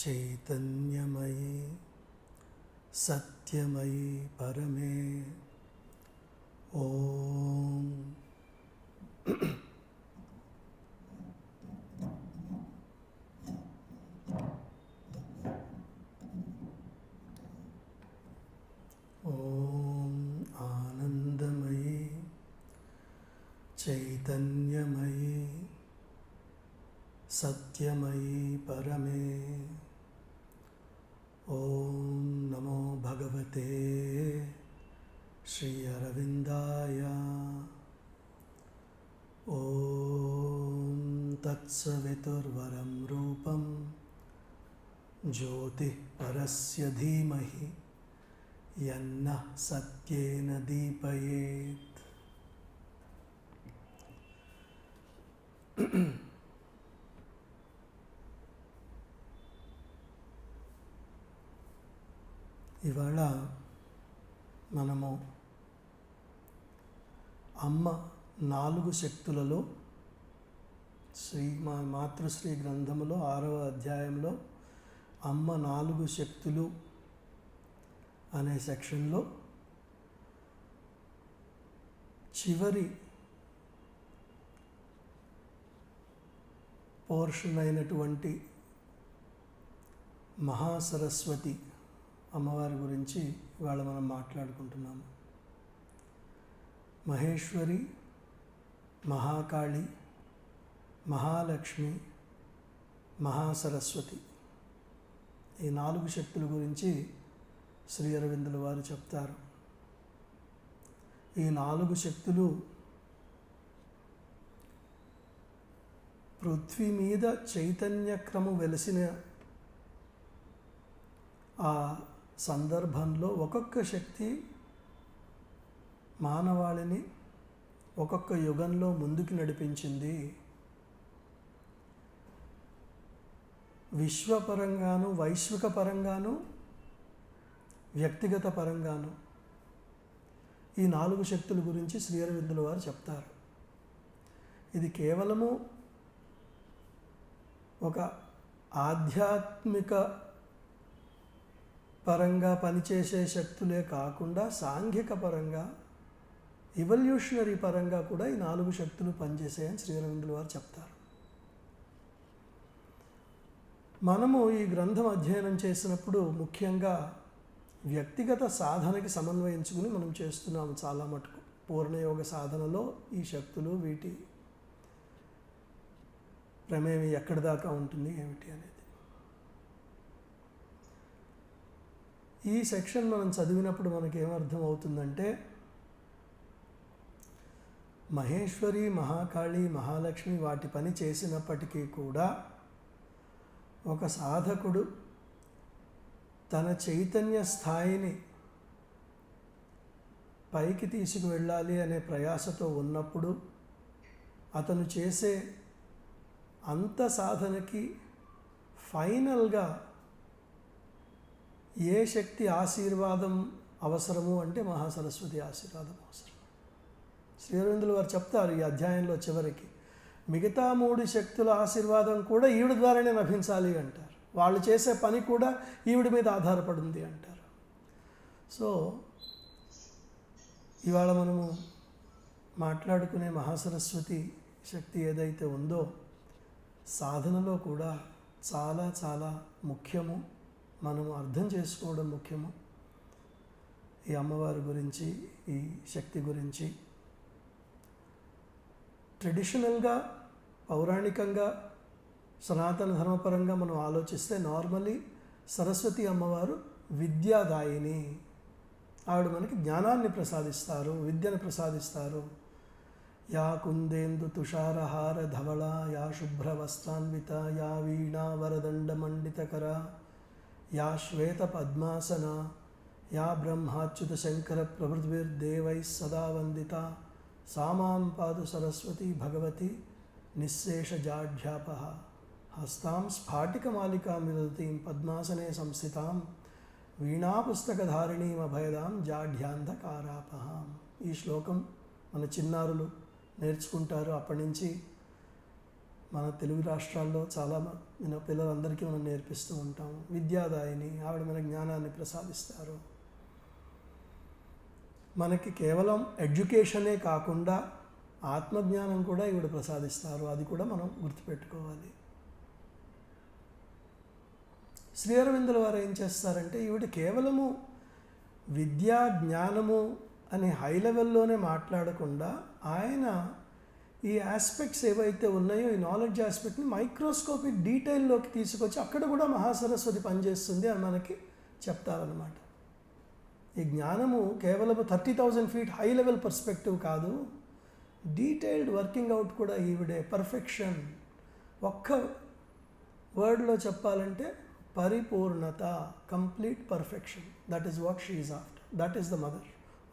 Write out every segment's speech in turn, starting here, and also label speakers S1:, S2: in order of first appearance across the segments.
S1: చైతన్యమయీ సత్యమయీ పరమే ఓం. ఓం ఆనందమయీ చైతన్యమయీ సత్యమయీ పరమే ఓం నమో భగవతే శ్రీ అరవిందాయ. ఓం తత్సవితుర్వరం రూపం జ్యోతిః పరస్య ధీమహి యన్నః సత్యేన దీపయేత్. ఇవాళ మనము అమ్మ 4 శక్తులలో మాతృశ్రీ గ్రంథములో 6వ అధ్యాయంలో అమ్మ 4 శక్తులు అనే సెక్షన్లో చివరి పోర్షన్ అయినటువంటి మహాసరస్వతి అమ్మవారి గురించి ఇవాళ మనం మాట్లాడుకుంటున్నాము. మహేశ్వరి, మహాకాళి, మహాలక్ష్మి, మహాసరస్వతి ఈ 4 శక్తుల గురించి శ్రీ అరవిందుల వారు చెప్తారు. ఈ 4 శక్తులు పృథ్వీ మీద చైతన్యక్రము వెలిసిన ఆ సందర్భంలో ఒక్కొక్క శక్తి మానవాళిని ఒక్కొక్క యుగంలో ముందుకు నడిపించింది. విశ్వపరంగాను, వైశ్విక పరంగాను, వ్యక్తిగత పరంగాను ఈ 4 శక్తుల గురించి శ్రీ అరవిందుల వారు చెప్తారు. ఇది కేవలము ఒక ఆధ్యాత్మిక పరంగా పనిచేసే శక్తులే కాకుండా సాంఘిక పరంగా, ఇవల్యూషనరీ పరంగా కూడా ఈ 4 శక్తులు పనిచేసాయని శ్రీ అరవిందుల వారు చెప్తారు. మనము ఈ గ్రంథం అధ్యయనం చేసినప్పుడు ముఖ్యంగా వ్యక్తిగత సాధనకి సమన్వయించుకుని మనం చేస్తున్నాము చాలా మటుకు. పూర్ణయోగ సాధనలో ఈ శక్తులు, వీటి ప్రమేయం ఎక్కడి దాకా ఉంటుంది ఏమిటి అనేది. ఈ సెక్షన్ మనం చదివినప్పుడు మనకి ఏమర్థం అవుతుందంటే, మహేశ్వరి, మహాకాళి, మహాలక్ష్మి వాటి పని చేసినప్పటికీ కూడా ఒక సాధకుడు తన చైతన్య స్థాయిని పైకి తీసుకువెళ్ళాలి అనే ప్రయాసతో ఉన్నప్పుడు అతను చేసే అంత సాధనకి ఫైనల్గా ఏ శక్తి ఆశీర్వాదం అవసరము అంటే మహాసరస్వతి ఆశీర్వాదం అవసరం. శ్రీ అరవిందుల వారు చెప్తారు ఈ అధ్యాయంలో చివరికి, మిగతా 3 శక్తుల ఆశీర్వాదం కూడా ఈవిడ ద్వారానే లభించాలి అంటారు. వాళ్ళు చేసే పని కూడా ఈవిడ మీద ఆధారపడింది అంటారు. సో ఇవాళ మనము మాట్లాడుకునే మహాసరస్వతి శక్తి ఏదైతే ఉందో సాధనలో కూడా చాలా చాలా ముఖ్యము. మనము అర్థం చేసుకోవడం ముఖ్యము ఈ అమ్మవారి గురించి, ఈ శక్తి గురించి. ట్రెడిషనల్గా, పౌరాణికంగా, సనాతన ధర్మపరంగా మనం ఆలోచిస్తే నార్మల్లీ సరస్వతి అమ్మవారు విద్యాదాయిని. ఆవిడ మనకి జ్ఞానాన్ని ప్రసాదిస్తారు, విద్యను ప్రసాదిస్తారు. యా కుందేందు తుషారహార ధవళ, యా శుభ్రవస్త్రాన్విత, యా వీణా వరదండ మండితకర, యా శ్వేత పద్మాసన, యా బ్రహ్మాచ్యుత శంకర ప్రభృద్విర్దేవై సదా వందిత, సామాం పాదు సరస్వతి భగవతి నిశ్శేష జాఢ్యాపహ, హస్తాం స్ఫాటికమాలికాం విదతీం పద్మాసనే సంస్థితాం, వీణాపుస్తకధారిణీం అభయదాం జాఢ్యాంధకారాపహాం. ఈ శ్లోకం మన చిన్నారులు నేర్చుకుంటారు. అప్పటి నుంచి మన తెలుగు రాష్ట్రాల్లో చాలా పిల్లలందరికీ మనం నేర్పిస్తూ ఉంటాం. విద్యాదాయిని, ఆవిడ మన జ్ఞానాన్ని ప్రసాదిస్తారు. మనకి కేవలం ఎడ్యుకేషనే కాకుండా ఆత్మజ్ఞానం కూడా ఈవిడ ప్రసాదిస్తారు. అది కూడా మనం గుర్తుపెట్టుకోవాలి. శ్రీ అరవిందుల వారు ఏం చేస్తారంటే, ఈవిడ కేవలము విద్యా జ్ఞానము అని హై లెవెల్లోనే మాట్లాడకుండా ఆయన ఈ ఆస్పెక్ట్స్ ఏవైతే ఉన్నాయో ఈ నాలెడ్జ్ ఆస్పెక్ట్ని మైక్రోస్కోపిక్ డీటెయిల్లోకి తీసుకొచ్చి అక్కడ కూడా మహాసరస్వతి పనిచేస్తుంది అని మనకి చెప్తారనమాట. ఈ జ్ఞానము కేవలం 30,000 feet హై లెవెల్ పర్స్పెక్టివ్ కాదు, డీటెయిల్డ్ వర్కింగ్ అవుట్ కూడా ఈవిడే. పర్ఫెక్షన్, ఒక్క వర్డ్లో చెప్పాలంటే పరిపూర్ణత, complete perfection. That is what she is after. That is the mother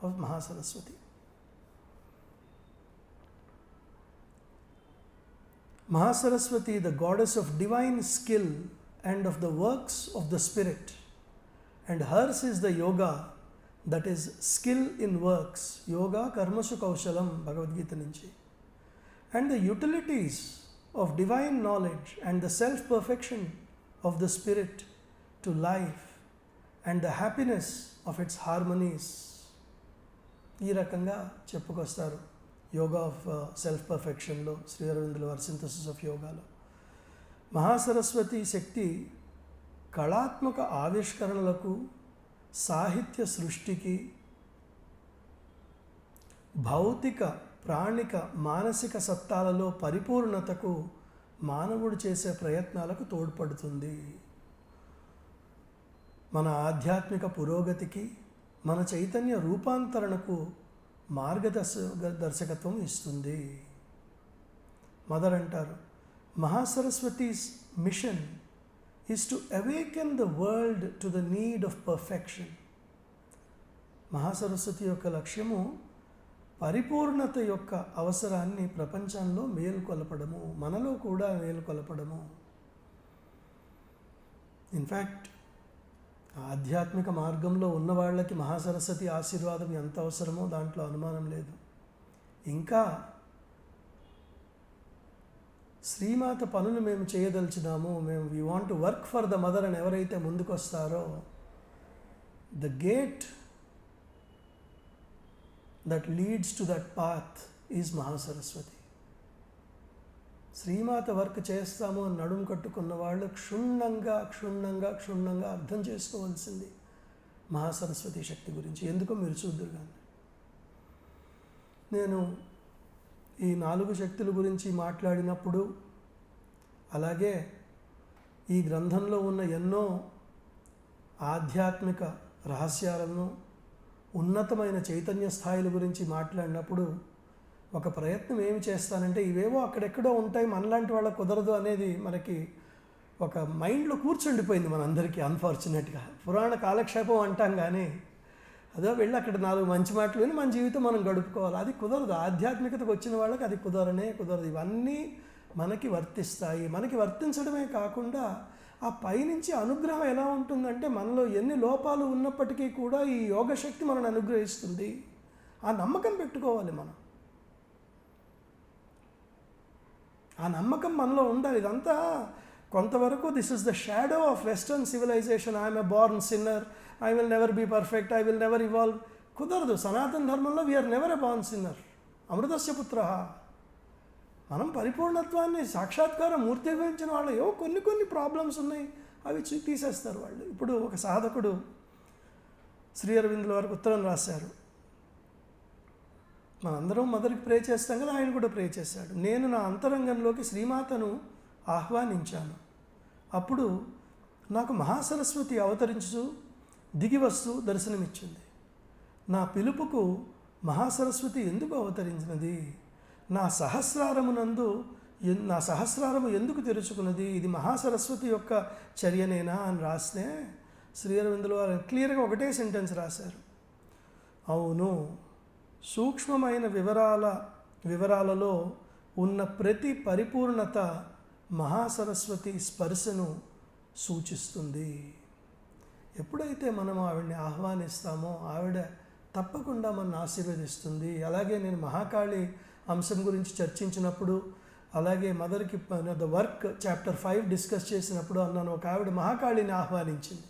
S1: of Mahasaraswati. Mahasaraswati, the goddess of divine skill and of the works of the spirit, and hers is the yoga, that is skill in works. Yoga karmasu kaushalam, Bhagavad Gita nunchi. And the utilities of divine knowledge and the self perfection of the spirit to life and the happiness of its harmonies. ఈ రకంగా చెప్పుకొస్తారు yoga of self పర్ఫెక్షన్లో, Shri అరవిందుల వారి synthesis of యోగాలో. మహాసరస్వతి శక్తి కళాత్మక ఆవిష్కరణలకు, సాహిత్య సృష్టికి, భౌతిక, ప్రాణిక, మానసిక సత్తాలలో పరిపూర్ణతకు, మానవుడు చేసే ప్రయత్నాలకు తోడ్పడుతుంది. మన ఆధ్యాత్మిక పురోగతికి, మన చైతన్య రూపాంతరణకు మార్గదర్శకత్వం ఇస్తుంది. మదర్ అంటారు, Mahasaraswati's mission is to awaken the world to the need of perfection. Mahasaraswati యొక్క లక్ష్యము పరిపూర్ణత యొక్క అవసరాన్ని ప్రపంచంలో మేలుకొలపడము, మనలో కూడా మేలుకొలపడము. ఇన్ఫ్యాక్ట్ ఆధ్యాత్మిక మార్గంలో ఉన్న వాళ్ళకి మహాసరస్వతి ఆశీర్వాదం ఎంత అవసరమో దాంట్లో అనుమానం లేదు. ఇంకా శ్రీమాత పనులు మేము చేయదలిచినాము, మేము we want to work for the Mother అని ఎవరైతే ముందుకొస్తారో, the gate that leads to that path is Mahasaraswati. Srimata work చేస్తాము అని నడుము కట్టుకున్న వాళ్ళు క్షుణ్ణంగా అర్థం చేసుకోవాల్సింది మహాసరస్వతి శక్తి గురించి. ఎందుకో మీరు చూద్దురు కానీ, నేను ఈ 4 శక్తుల గురించి మాట్లాడినప్పుడు, అలాగే ఈ గ్రంథంలో ఉన్న ఎన్నో ఆధ్యాత్మిక రహస్యాలను, ఉన్నతమైన చైతన్య స్థాయిల గురించి మాట్లాడినప్పుడు ఒక ప్రయత్నం ఏమి చేస్తానంటే, ఇవేవో అక్కడెక్కడో ఉంటాయి, మనలాంటి వాళ్ళకు కుదరదు అనేది మనకి ఒక మైండ్లో కూర్చుండిపోయింది మనందరికీ. అన్ఫార్చునేట్గా పురాణ కాలక్షేపం అంటాం కానీ, అదో వెళ్ళి అక్కడ 4 మంచి మాటలు విని మన జీవితం మనం గడుపుకోవాలి. అది కుదరదు. ఆధ్యాత్మికతకు వచ్చిన వాళ్ళకి అది కుదరదు. ఇవన్నీ మనకి వర్తిస్తాయి. మనకి వర్తించడమే కాకుండా ఆ పైనుంచి అనుగ్రహం ఎలా ఉంటుందంటే, మనలో ఎన్ని లోపాలు ఉన్నప్పటికీ కూడా ఈ యోగశక్తి మనల్ని అనుగ్రహిస్తుంది. ఆ నమ్మకం పెట్టుకోవాలి మనం. ఆ నమ్మకం మనలో ఉండాలి. ఇదంతా కొంతవరకు this is the shadow of western civilisation. I'm a born sinner, I will never be perfect, I will never evolve. కుదరదు. సనాతన ధర్మంలో we are never a born sinner, అమృతస్య పుత్ర. మనం పరిపూర్ణత్వాన్ని సాక్షాత్కారం మూర్తీభవించిన వాళ్ళు. ఏవో కొన్ని ప్రాబ్లమ్స్ ఉన్నాయి, అవి తీసేస్తారు వాళ్ళు. ఇప్పుడు ఒక సాధకుడు శ్రీ అరవిందుల వారికి ఉత్తరం రాశారు. మనందరం మదర్కి ప్రే చేస్తాం కదా, ఆయన కూడా ప్రే చేశాడు. నేను నా అంతరంగంలోకి శ్రీమాతను ఆహ్వానించాను. అప్పుడు నాకు మహాసరస్వతి అవతరించు దిగివస్తూ దర్శనమిచ్చింది. నా పిలుపుకు మహాసరస్వతి ఎందుకు అవతరించినది? నా సహస్రారము ఎందుకు తెరుచుకున్నది? ఇది మహాసరస్వతి యొక్క చర్యనేనా అని రాస్తే శ్రీ అరవిందుల వారు క్లియర్గా ఒకటే సెంటెన్స్ రాశారు. అవును, సూక్ష్మమైన వివరాలలో ఉన్న ప్రతి పరిపూర్ణత మహాసరస్వతి స్పర్శను సూచిస్తుంది. ఎప్పుడైతే మనం ఆవిడని ఆహ్వానిస్తామో ఆవిడ తప్పకుండా మనల్ని ఆశీర్వదిస్తుంది. అలాగే నేను మహాకాళి అంశం గురించి చర్చించినప్పుడు అలాగే మదర్కి ద వర్క్ చాప్టర్ 5 డిస్కస్ చేసినప్పుడు అన్నాను, ఒక ఆవిడ మహాకాళిని ఆహ్వానించింది.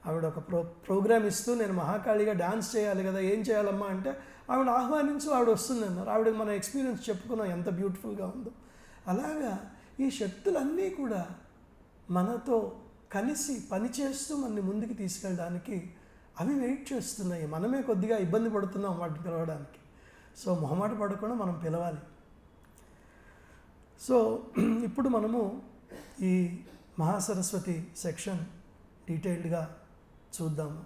S1: ఆవిడ ఒక ప్రోగ్రామ్ ఇస్తూ నేను మహాకాళిగా డాన్స్ చేయాలి కదా, ఏం చేయాలమ్మా అంటే ఆవిడ ఆహ్వానించు, ఆవిడ వస్తుంది అన్నారు. ఆవిడకి మన ఎక్స్పీరియన్స్ చెప్పుకున్నాం ఎంత బ్యూటిఫుల్గా ఉందో. అలాగా ఈ శక్తులన్నీ కూడా మనతో కలిసి పనిచేస్తూ మనని ముందుకు తీసుకెళ్ళడానికి అవి వెయిట్ చేస్తున్నాయి. మనమే కొద్దిగా ఇబ్బంది పడుతున్నాం వాటిని పిలవడానికి. సో మొహమాట పడకుండా మనం పిలవాలి. సో ఇప్పుడు మనము ఈ మహాసరస్వతి సెక్షన్ డీటెయిల్డ్గా చూద్దాము.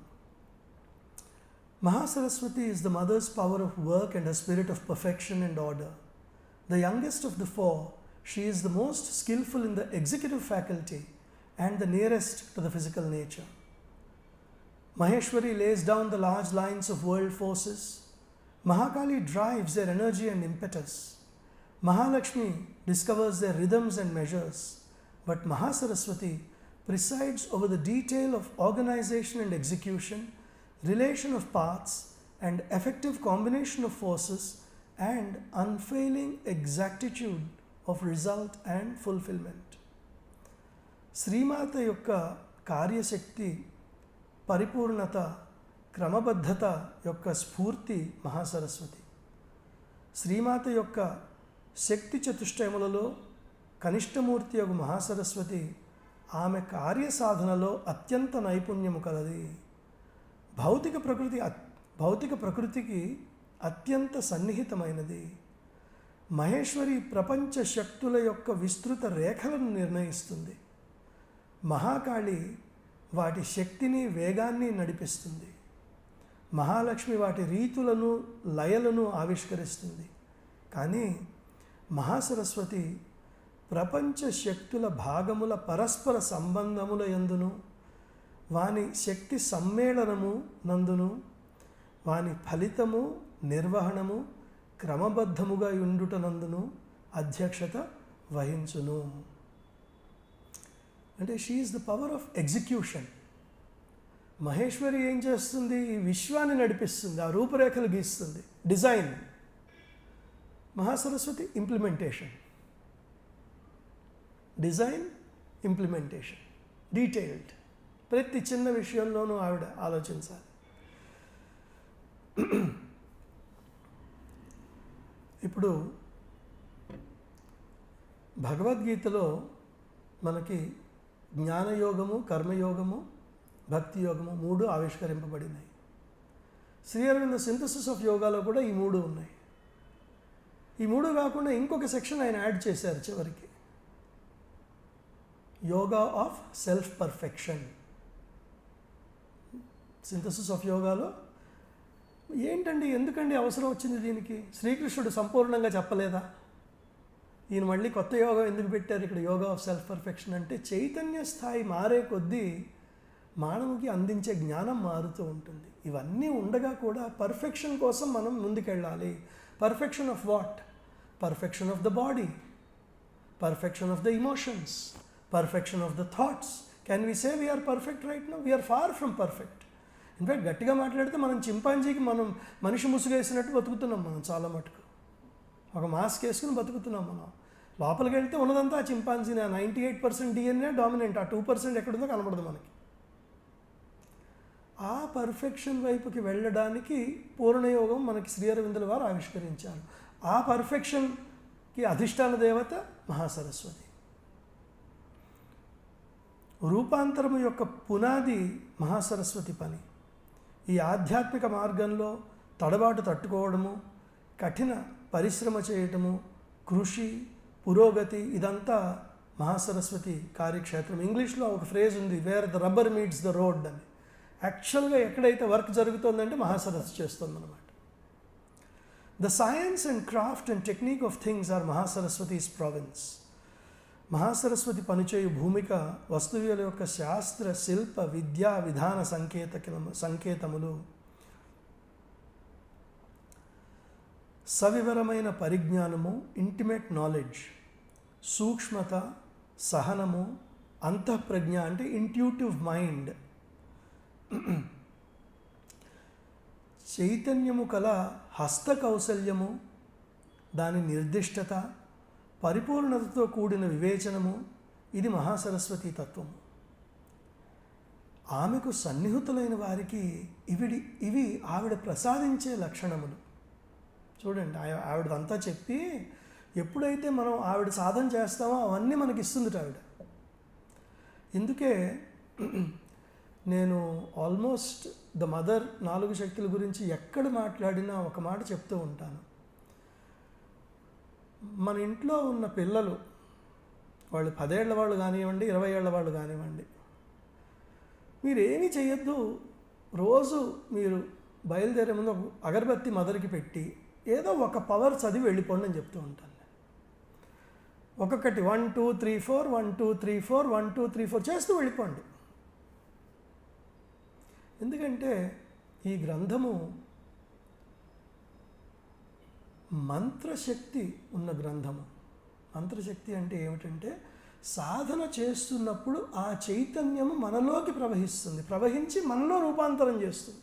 S1: Mahasaraswati is the mother's power of work and a spirit of perfection and order. The youngest of the four, she is the most skillful in the executive faculty and the nearest to the physical nature. Maheshwari lays down the large lines of world forces. Mahakali drives their energy and impetus. Mahalakshmi discovers their rhythms and measures. But Mahasaraswati presides over the detail of organization and execution, relation of parts, and effective combination of forces, and unfailing exactitude of result and fulfillment. Srimata యొక్క కార్యశక్తి, పరిపూర్ణత, క్రమబద్ధత యొక్క స్ఫూర్తి మహాసరస్వతి. శ్రీమాత యొక్క శక్తి చతుష్టయములలో కనిష్టమూర్తి యొక్క మహాసరస్వతి ఆమె కార్యసాధనలో అత్యంత నైపుణ్యము కలది. భౌతిక ప్రకృతికి అత్యంత సన్నిహితమైనది. మహేశ్వరి ప్రపంచ శక్తుల యొక్క విస్తృత రేఖలను నిర్ణయిస్తుంది. మహాకాళి వాటి శక్తిని, వేగాన్ని నడిపిస్తుంది. మహాలక్ష్మి వాటి రీతులను, లయలను ఆవిష్కరిస్తుంది. కానీ మహాసరస్వతి ప్రపంచ శక్తుల భాగముల పరస్పర సంబంధముల యందును, వాని శక్తి సమ్మేళనము నందును, వాని ఫలితము, నిర్వహణము క్రమబద్ధముగా ఉండుటనందును అధ్యక్షత వహించును. అంటే she is the power of execution. Maheshwari ఏం చేస్తుంది? ఈ విశ్వాన్ని నడిపిస్తుంది, ఆ రూపురేఖలు గీస్తుంది, design. Mahasaraswati implementation, design, implementation, detailed. ప్రతి చిన్న విషయంలోనూ ఆవిడ ఆలోచించాలి. ఇప్పుడు భగవద్గీతలో మనకి జ్ఞానయోగము, కర్మయోగము, భక్తి యోగము 3 ఆవిష్కరింపబడినాయి. శ్రీ అరవింద సింథసిస్ ఆఫ్ యోగాలో కూడా ఈ 3 ఉన్నాయి. ఈ 3 కాకుండా ఇంకొక సెక్షన్ ఆయన యాడ్ చేశారు చివరికి, yoga of self perfection. Synthesis of యోగాలో ఏంటండి, ఎందుకండి అవసరం వచ్చింది దీనికి? శ్రీకృష్ణుడు సంపూర్ణంగా చెప్పలేదా? ఈయన మళ్ళీ కొత్త యోగం ఎందుకు పెట్టారు ఇక్కడ, యోగా ఆఫ్ సెల్ఫ్ పర్ఫెక్షన్ అంటే చైతన్య స్థాయి మారే కొద్దీ మానవుకి అందించే జ్ఞానం మారుతూ ఉంటుంది. ఇవన్నీ ఉండగా కూడా పర్ఫెక్షన్ కోసం మనం ముందుకెళ్ళాలి. Perfection of what? Perfection of the body, perfection of the emotions, perfection of the thoughts. Can we say we are perfect right now? We are far from perfect. In fact గట్టిగా మాట్లాడితే మనం చింపాంజీకి మనం మనిషి ముసుగేసినట్టు బతుకుతున్నాం. మనం చాలా మటుకు ఒక మాస్క్ వేసుకుని బతుకుతున్నాం. మనం లోపలికి వెళ్తే ఉన్నదంతా ఆ చింపాంజీని. 98% DNA డామినెంట్, ఆ 2% ఎక్కడుందో కనబడదు మనకి. ఆ పర్ఫెక్షన్ వైపుకి వెళ్ళడానికి పూర్ణయోగం మనకి శ్రీ అరవిందుల వారు ఆవిష్కరించారు. ఆ పర్ఫెక్షన్కి అధిష్టాన దేవత మహాసరస్వతి. రూపాంతరము యొక్క పునాది మహాసరస్వతి పని. ఈ ఆధ్యాత్మిక మార్గంలో తడబాటు తట్టుకోవడము, కఠిన పరిశ్రమ చేయటము, కృషి, పురోగతి, ఇదంతా మహాసరస్వతి కార్యక్షేత్రం. ఇంగ్లీష్లో ఒక ఫ్రేజ్ ఉంది, where the rubber meets the road అని. యాక్చువల్గా ఎక్కడైతే వర్క్ జరుగుతుందంటే మహాసరస్వతి చేస్తుందన్నమాట. The science and craft and technique of things are Mahasaraswati's province. Mahasaraswati పనిచేయు భూమిక వస్తువుల యొక్క శాస్త్ర, శిల్ప, విద్యా విధాన సంకేతములు. సవివరమైన పరిజ్ఞానము, ఇంటిమేట్ నాలెడ్జ్, సూక్ష్మత, సహనము, అంతఃప్రజ్ఞ అంటే ఇంట్యూటివ్ మైండ్, చైతన్యము కల హస్తకౌశల్యము, దాని నిర్దిష్టత, పరిపూర్ణతతో కూడిన వివేచనము, ఇది మహాసరస్వతి తత్వము. ఆమెకు సన్నిహితులైన వారికి ఇవి ఆవిడ ప్రసాదించే లక్షణములు. చూడండి, ఆవిడదంతా చెప్పి ఎప్పుడైతే మనం ఆవిడ సాధన చేస్తామో అవన్నీ మనకి ఇస్తుంది ఆవిడ. ఇందుకే నేను ఆల్మోస్ట్ ద మదర్ 4 శక్తుల గురించి ఎక్కడ మాట్లాడినా ఒక మాట చెప్తూ ఉంటాను. మన ఇంట్లో ఉన్న పిల్లలు, వాళ్ళు 10 ఏళ్ల వాళ్ళు కానివ్వండి, 20 ఏళ్ల వాళ్ళు కానివ్వండి, మీరేమీ చేయొద్దు. రోజు మీరు బయలుదేరే ముందు ఒక అగరబత్తి మదర్కి పెట్టి ఏదో ఒక పవర్ చదివి వెళ్ళిపోండి అని చెప్తూ ఉంటాను. ఒక్కొక్కటి 1 2 3 4 1 2 3 4 1 2 3 4 చేస్తూ వెళ్ళిపోండి. ఎందుకంటే ఈ గ్రంథము మంత్రశక్తి ఉన్న గ్రంథము. మంత్రశక్తి అంటే ఏమిటంటే, సాధన చేస్తున్నప్పుడు ఆ చైతన్యము మనలోకి ప్రవహించి మనలో రూపాంతరం చేస్తుంది.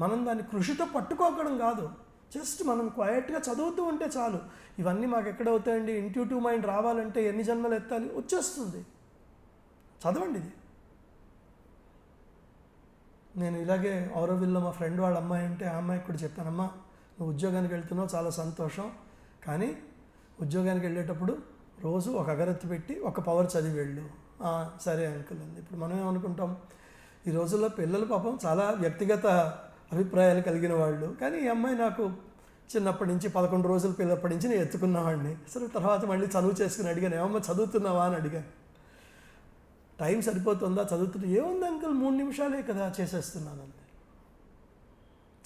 S1: మనం దాన్ని కృషితో పట్టుకోకడం కాదు, జస్ట్ మనం క్వైట్గా చదువుతూ ఉంటే చాలు. ఇవన్నీ మాకు ఎక్కడవుతాయండి, ఇంట్యూటివ్ మైండ్ రావాలంటే ఎన్ని జన్మలు ఎత్తాలి, వచ్చేస్తుంది. చదవండి ఇది. నేను ఇలాగే ఆరోవిల్లో మా ఫ్రెండ్ వాళ్ళ అమ్మాయి అంటే ఆ అమ్మాయికి కూడా చెప్పానమ్మా, నువ్వు ఉద్యోగానికి వెళ్తున్నావు చాలా సంతోషం, కానీ ఉద్యోగానికి వెళ్ళేటప్పుడు రోజు ఒక అగరత్తి పెట్టి ఒక పవర్ చదివి వెళ్ళు. సరే అంకుల్ అంది. ఇప్పుడు మనం ఏమనుకుంటాం, ఈ రోజుల్లో పిల్లలు పాపం చాలా వ్యక్తిగత అభిప్రాయాలు కలిగిన వాళ్ళు. కానీ ఈ అమ్మాయి నాకు చిన్నప్పటి నుంచి 11 రోజుల పిల్లప్పటి నుంచి నేను ఎత్తుకున్నవాడిని. అసలు తర్వాత మళ్ళీ చదువు చేసుకుని అడిగాను, ఏమమ్మా చదువుతున్నావా అని అడిగాను. టైం సరిపోతుందా, చదువుతున్నా? ఏముంది అంకుల్ 3 నిమిషాలే కదా, చేసేస్తున్నానండి.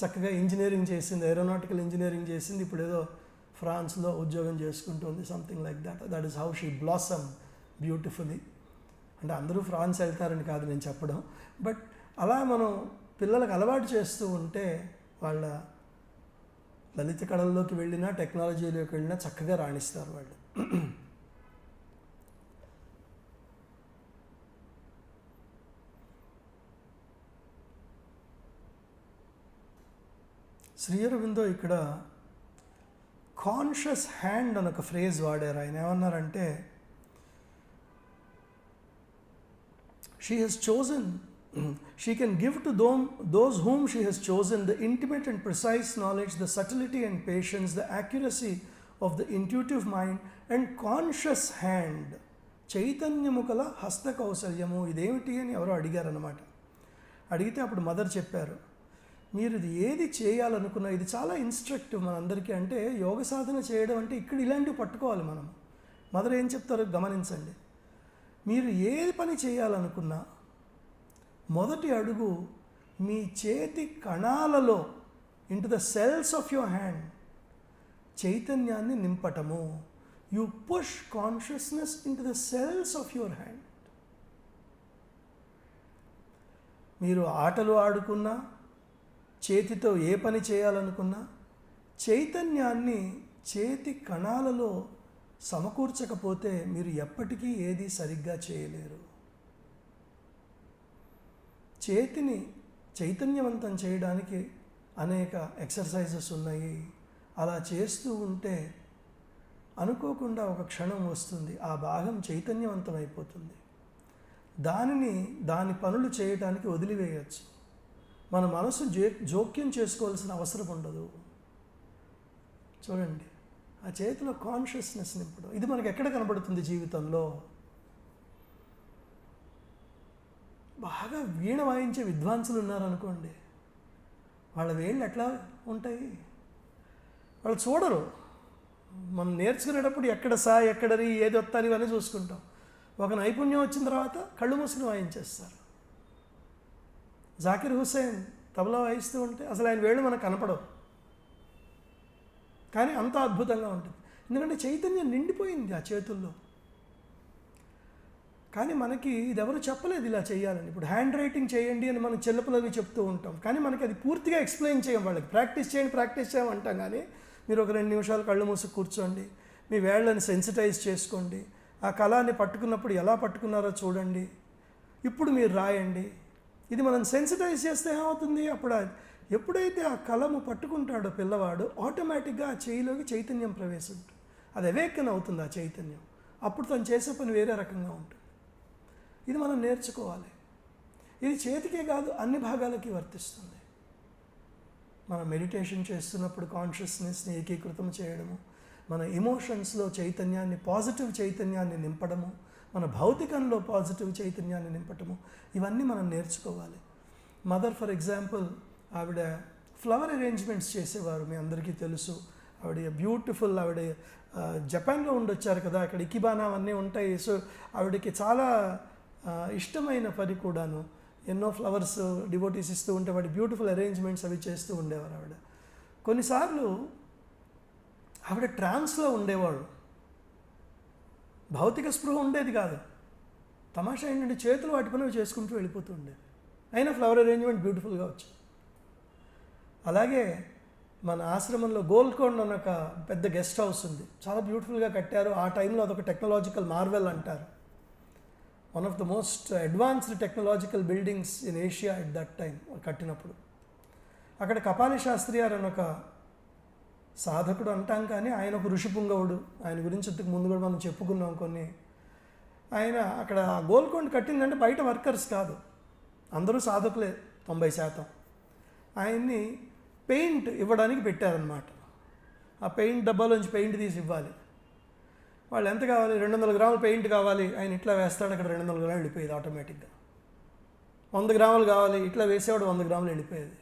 S1: చక్కగా ఇంజనీరింగ్ చేసింది, ఏరోనాటికల్ ఇంజనీరింగ్ చేసింది. ఇప్పుడు ఏదో ఫ్రాన్స్లో ఉద్యోగం చేసుకుంటుంది, something like that. That is how she blossom beautifully. అంటే అందరూ ఫ్రాన్స్ వెళ్తారని కాదు నేను చెప్పడం, బట్ అలా మనం పిల్లలకు అలవాటు చేస్తూ ఉంటే వాళ్ళ లలిత కళల్లోకి వెళ్ళినా టెక్నాలజీలోకి వెళ్ళినా చక్కగా రాణిస్తారు వాళ్ళు. శ్రీ అరవిందో ఇక్కడ కాన్షియస్ హ్యాండ్ అని ఒక ఫ్రేజ్ వాడారు. ఆయన ఏమన్నారంటే, she has chosen, she can give to those whom she has chosen the intimate and precise knowledge, the subtlety and patience, the accuracy of the intuitive mind and conscious hand. చైతన్యము కల హస్త కౌశల్యము. ఇదేమిటి అని ఎవరో అడిగారు అన్నమాట. అడిగితే అప్పుడు మదర్ చెప్పారు, మీరు ఇది ఏది చేయాలనుకున్నా ఇది చాలా ఇన్స్ట్రక్టివ్ మనందరికీ. అంటే యోగ సాధన చేయడం అంటే ఇక్కడ ఇలాంటివి పట్టుకోవాలి మనం. మదర్ ఏం చెప్తారో గమనించండి. మీరు ఏది పని చేయాలనుకున్నా మొదటి అడుగు మీ చేతి కణాలలో, into the cells of your hand, చైతన్యాన్ని నింపటము. You push consciousness into the cells of your hand. మీరు ఆటలు ఆడుకున్నా, చేతితో ఏ పని చేయాలనుకున్నా, చైతన్యాన్ని చేతి కణాలలో సమకూర్చకపోతే మీరు ఎప్పటికీ ఏది సరిగ్గా చేయలేరు. చేతిని చైతన్యవంతం చేయడానికి అనేక ఎక్సర్సైజెస్ ఉన్నాయి. అలా చేస్తూ ఉంటే అనుకోకుండా ఒక క్షణం వస్తుంది, ఆ భాగం చైతన్యవంతం అయిపోతుంది. దాని పనులు చేయడానికి వదిలివేయచ్చు. మన మనసు జోక్యం చేసుకోవాల్సిన అవసరం ఉండదు. చూడండి, ఆ చేతిలో కాన్షియస్నెస్ నింపడం, ఇది మనకు ఎక్కడ కనబడుతుంది జీవితంలో? బాగా వీణ వాయించే విద్వాంసులు ఉన్నారనుకోండి, వాళ్ళ వేళ్ళు ఎట్లా ఉంటాయి? వాళ్ళు చూడరు. మనం నేర్చుకునేటప్పుడు ఎక్కడ సా, ఎక్కడ రీ, ఏది వస్తాను ఇవన్నీ చూసుకుంటాం. ఒక నైపుణ్యం వచ్చిన తర్వాత కళ్ళు మూసుకుని వాయించేస్తారు. జాకిర్ హుస్సేన్ తబలా వాయిస్తూ ఉంటే అసలు ఆయన వేళ్ళు మనకు కనపడవు, కానీ అంత అద్భుతంగా ఉంటుంది. ఎందుకంటే చైతన్యం నిండిపోయింది ఆ చేతుల్లో. కానీ మనకి ఇది ఎవరు చెప్పలేదు ఇలా చేయాలని. ఇప్పుడు హ్యాండ్ రైటింగ్ చేయండి అని మనం చిన్నపిల్లలకి చెప్తూ ఉంటాం, కానీ మనకి అది పూర్తిగా ఎక్స్ప్లెయిన్ చేయం. వాళ్ళకి ప్రాక్టీస్ చేయం అంటాం. కానీ మీరు ఒక 2 నిమిషాలు కళ్ళు మూసి కూర్చోండి, మీ వేళ్ళని సెన్సిటైజ్ చేసుకోండి, ఆ కళాన్ని పట్టుకున్నప్పుడు ఎలా పట్టుకున్నారో చూడండి, ఇప్పుడు మీరు రాయండి. ఇది మనం సెన్సిటైజ్ చేస్తే ఏమవుతుంది? అప్పుడు ఎప్పుడైతే ఆ కలము పట్టుకుంటాడో పిల్లవాడు, ఆటోమేటిక్గా ఆ చేయిలోకి చైతన్యం ప్రవేశిస్తుంది. అది అవేకన్ అవుతుంది ఆ చైతన్యం. అప్పుడు తను చేసే పని వేరే రకంగా ఉంటుంది. ఇది మనం నేర్చుకోవాలి. ఇది చేతికే కాదు, అన్ని భాగాలకి వర్తిస్తుంది. మనం మెడిటేషన్ చేస్తున్నప్పుడు కాన్షియస్నెస్ని ఏకీకృతం చేయడము, మన ఎమోషన్స్లో చైతన్యాన్ని, పాజిటివ్ చైతన్యాన్ని నింపడము, మన భౌతికంలో పాజిటివ్ చైతన్యాన్ని నింపటము, ఇవన్నీ మనం నేర్చుకోవాలి. మదర్ ఫర్ ఎగ్జాంపుల్, ఆవిడ ఫ్లవర్ అరేంజ్మెంట్స్ చేసేవారు, మీ అందరికీ తెలుసు. ఆవిడ బ్యూటిఫుల్, ఆవిడ జపాన్లో ఉండొచ్చారు కదా, అక్కడ ఇకిబానా అవన్నీ ఉంటాయి. సో ఆవిడకి చాలా ఇష్టమైన పని కూడాను. ఎన్నో ఫ్లవర్స్ డివోటీస్ ఇస్తూ ఉంటే వాటి బ్యూటిఫుల్ అరేంజ్మెంట్స్ అవి చేస్తూ ఉండేవారు ఆవిడ. కొన్నిసార్లు ఆవిడ ట్రాన్స్లో ఉండేవాడు, భౌతిక స్పృహ ఉండేది కాదు. తమాషా ఏంటంటే చేతులు వాటి పనులు చేసుకుంటూ వెళ్ళిపోతూ ఉండేది, అయినా ఫ్లవర్ అరేంజ్మెంట్ బ్యూటిఫుల్గా వచ్చింది. అలాగే మన ఆశ్రమంలో గోల్కొండ అన్న ఒక పెద్ద గెస్ట్ హౌస్ ఉంది, చాలా బ్యూటిఫుల్గా కట్టారు. ఆ టైంలో అదొక టెక్నాలజికల్ మార్వెల్ అంటారు. One of the most advanced technological buildings in Asia at that time కట్టినప్పుడు. అక్కడ కపాలి శాస్త్రి గారు అని ఒక సాధకుడు అంటాం, కానీ ఆయన ఒక ఋషిపుంగవుడు. ఆయన గురించి ఇంతకు ముందు కూడా మనం చెప్పుకున్నాం కొన్ని. ఆయన అక్కడ గోల్కొండ కట్టిందంటే బయట వర్కర్స్ కాదు, అందరూ సాధకులే 90%. ఆయన్ని పెయింట్ ఇవ్వడానికి పెట్టారనమాట. ఆ పెయింట్ డబ్బాలోంచి పెయింట్ తీసి ఇవ్వాలి. వాళ్ళు ఎంత కావాలి, 200 గ్రాములు పెయింట్ కావాలి, ఆయన ఇట్లా వేస్తాడు, అక్కడ 200 గ్రాములు వెళ్ళిపోయేది ఆటోమేటిక్గా. 100 గ్రాములు కావాలి, ఇట్లా వేసేవాడు, 100 గ్రాములు వెళ్ళిపోయేది.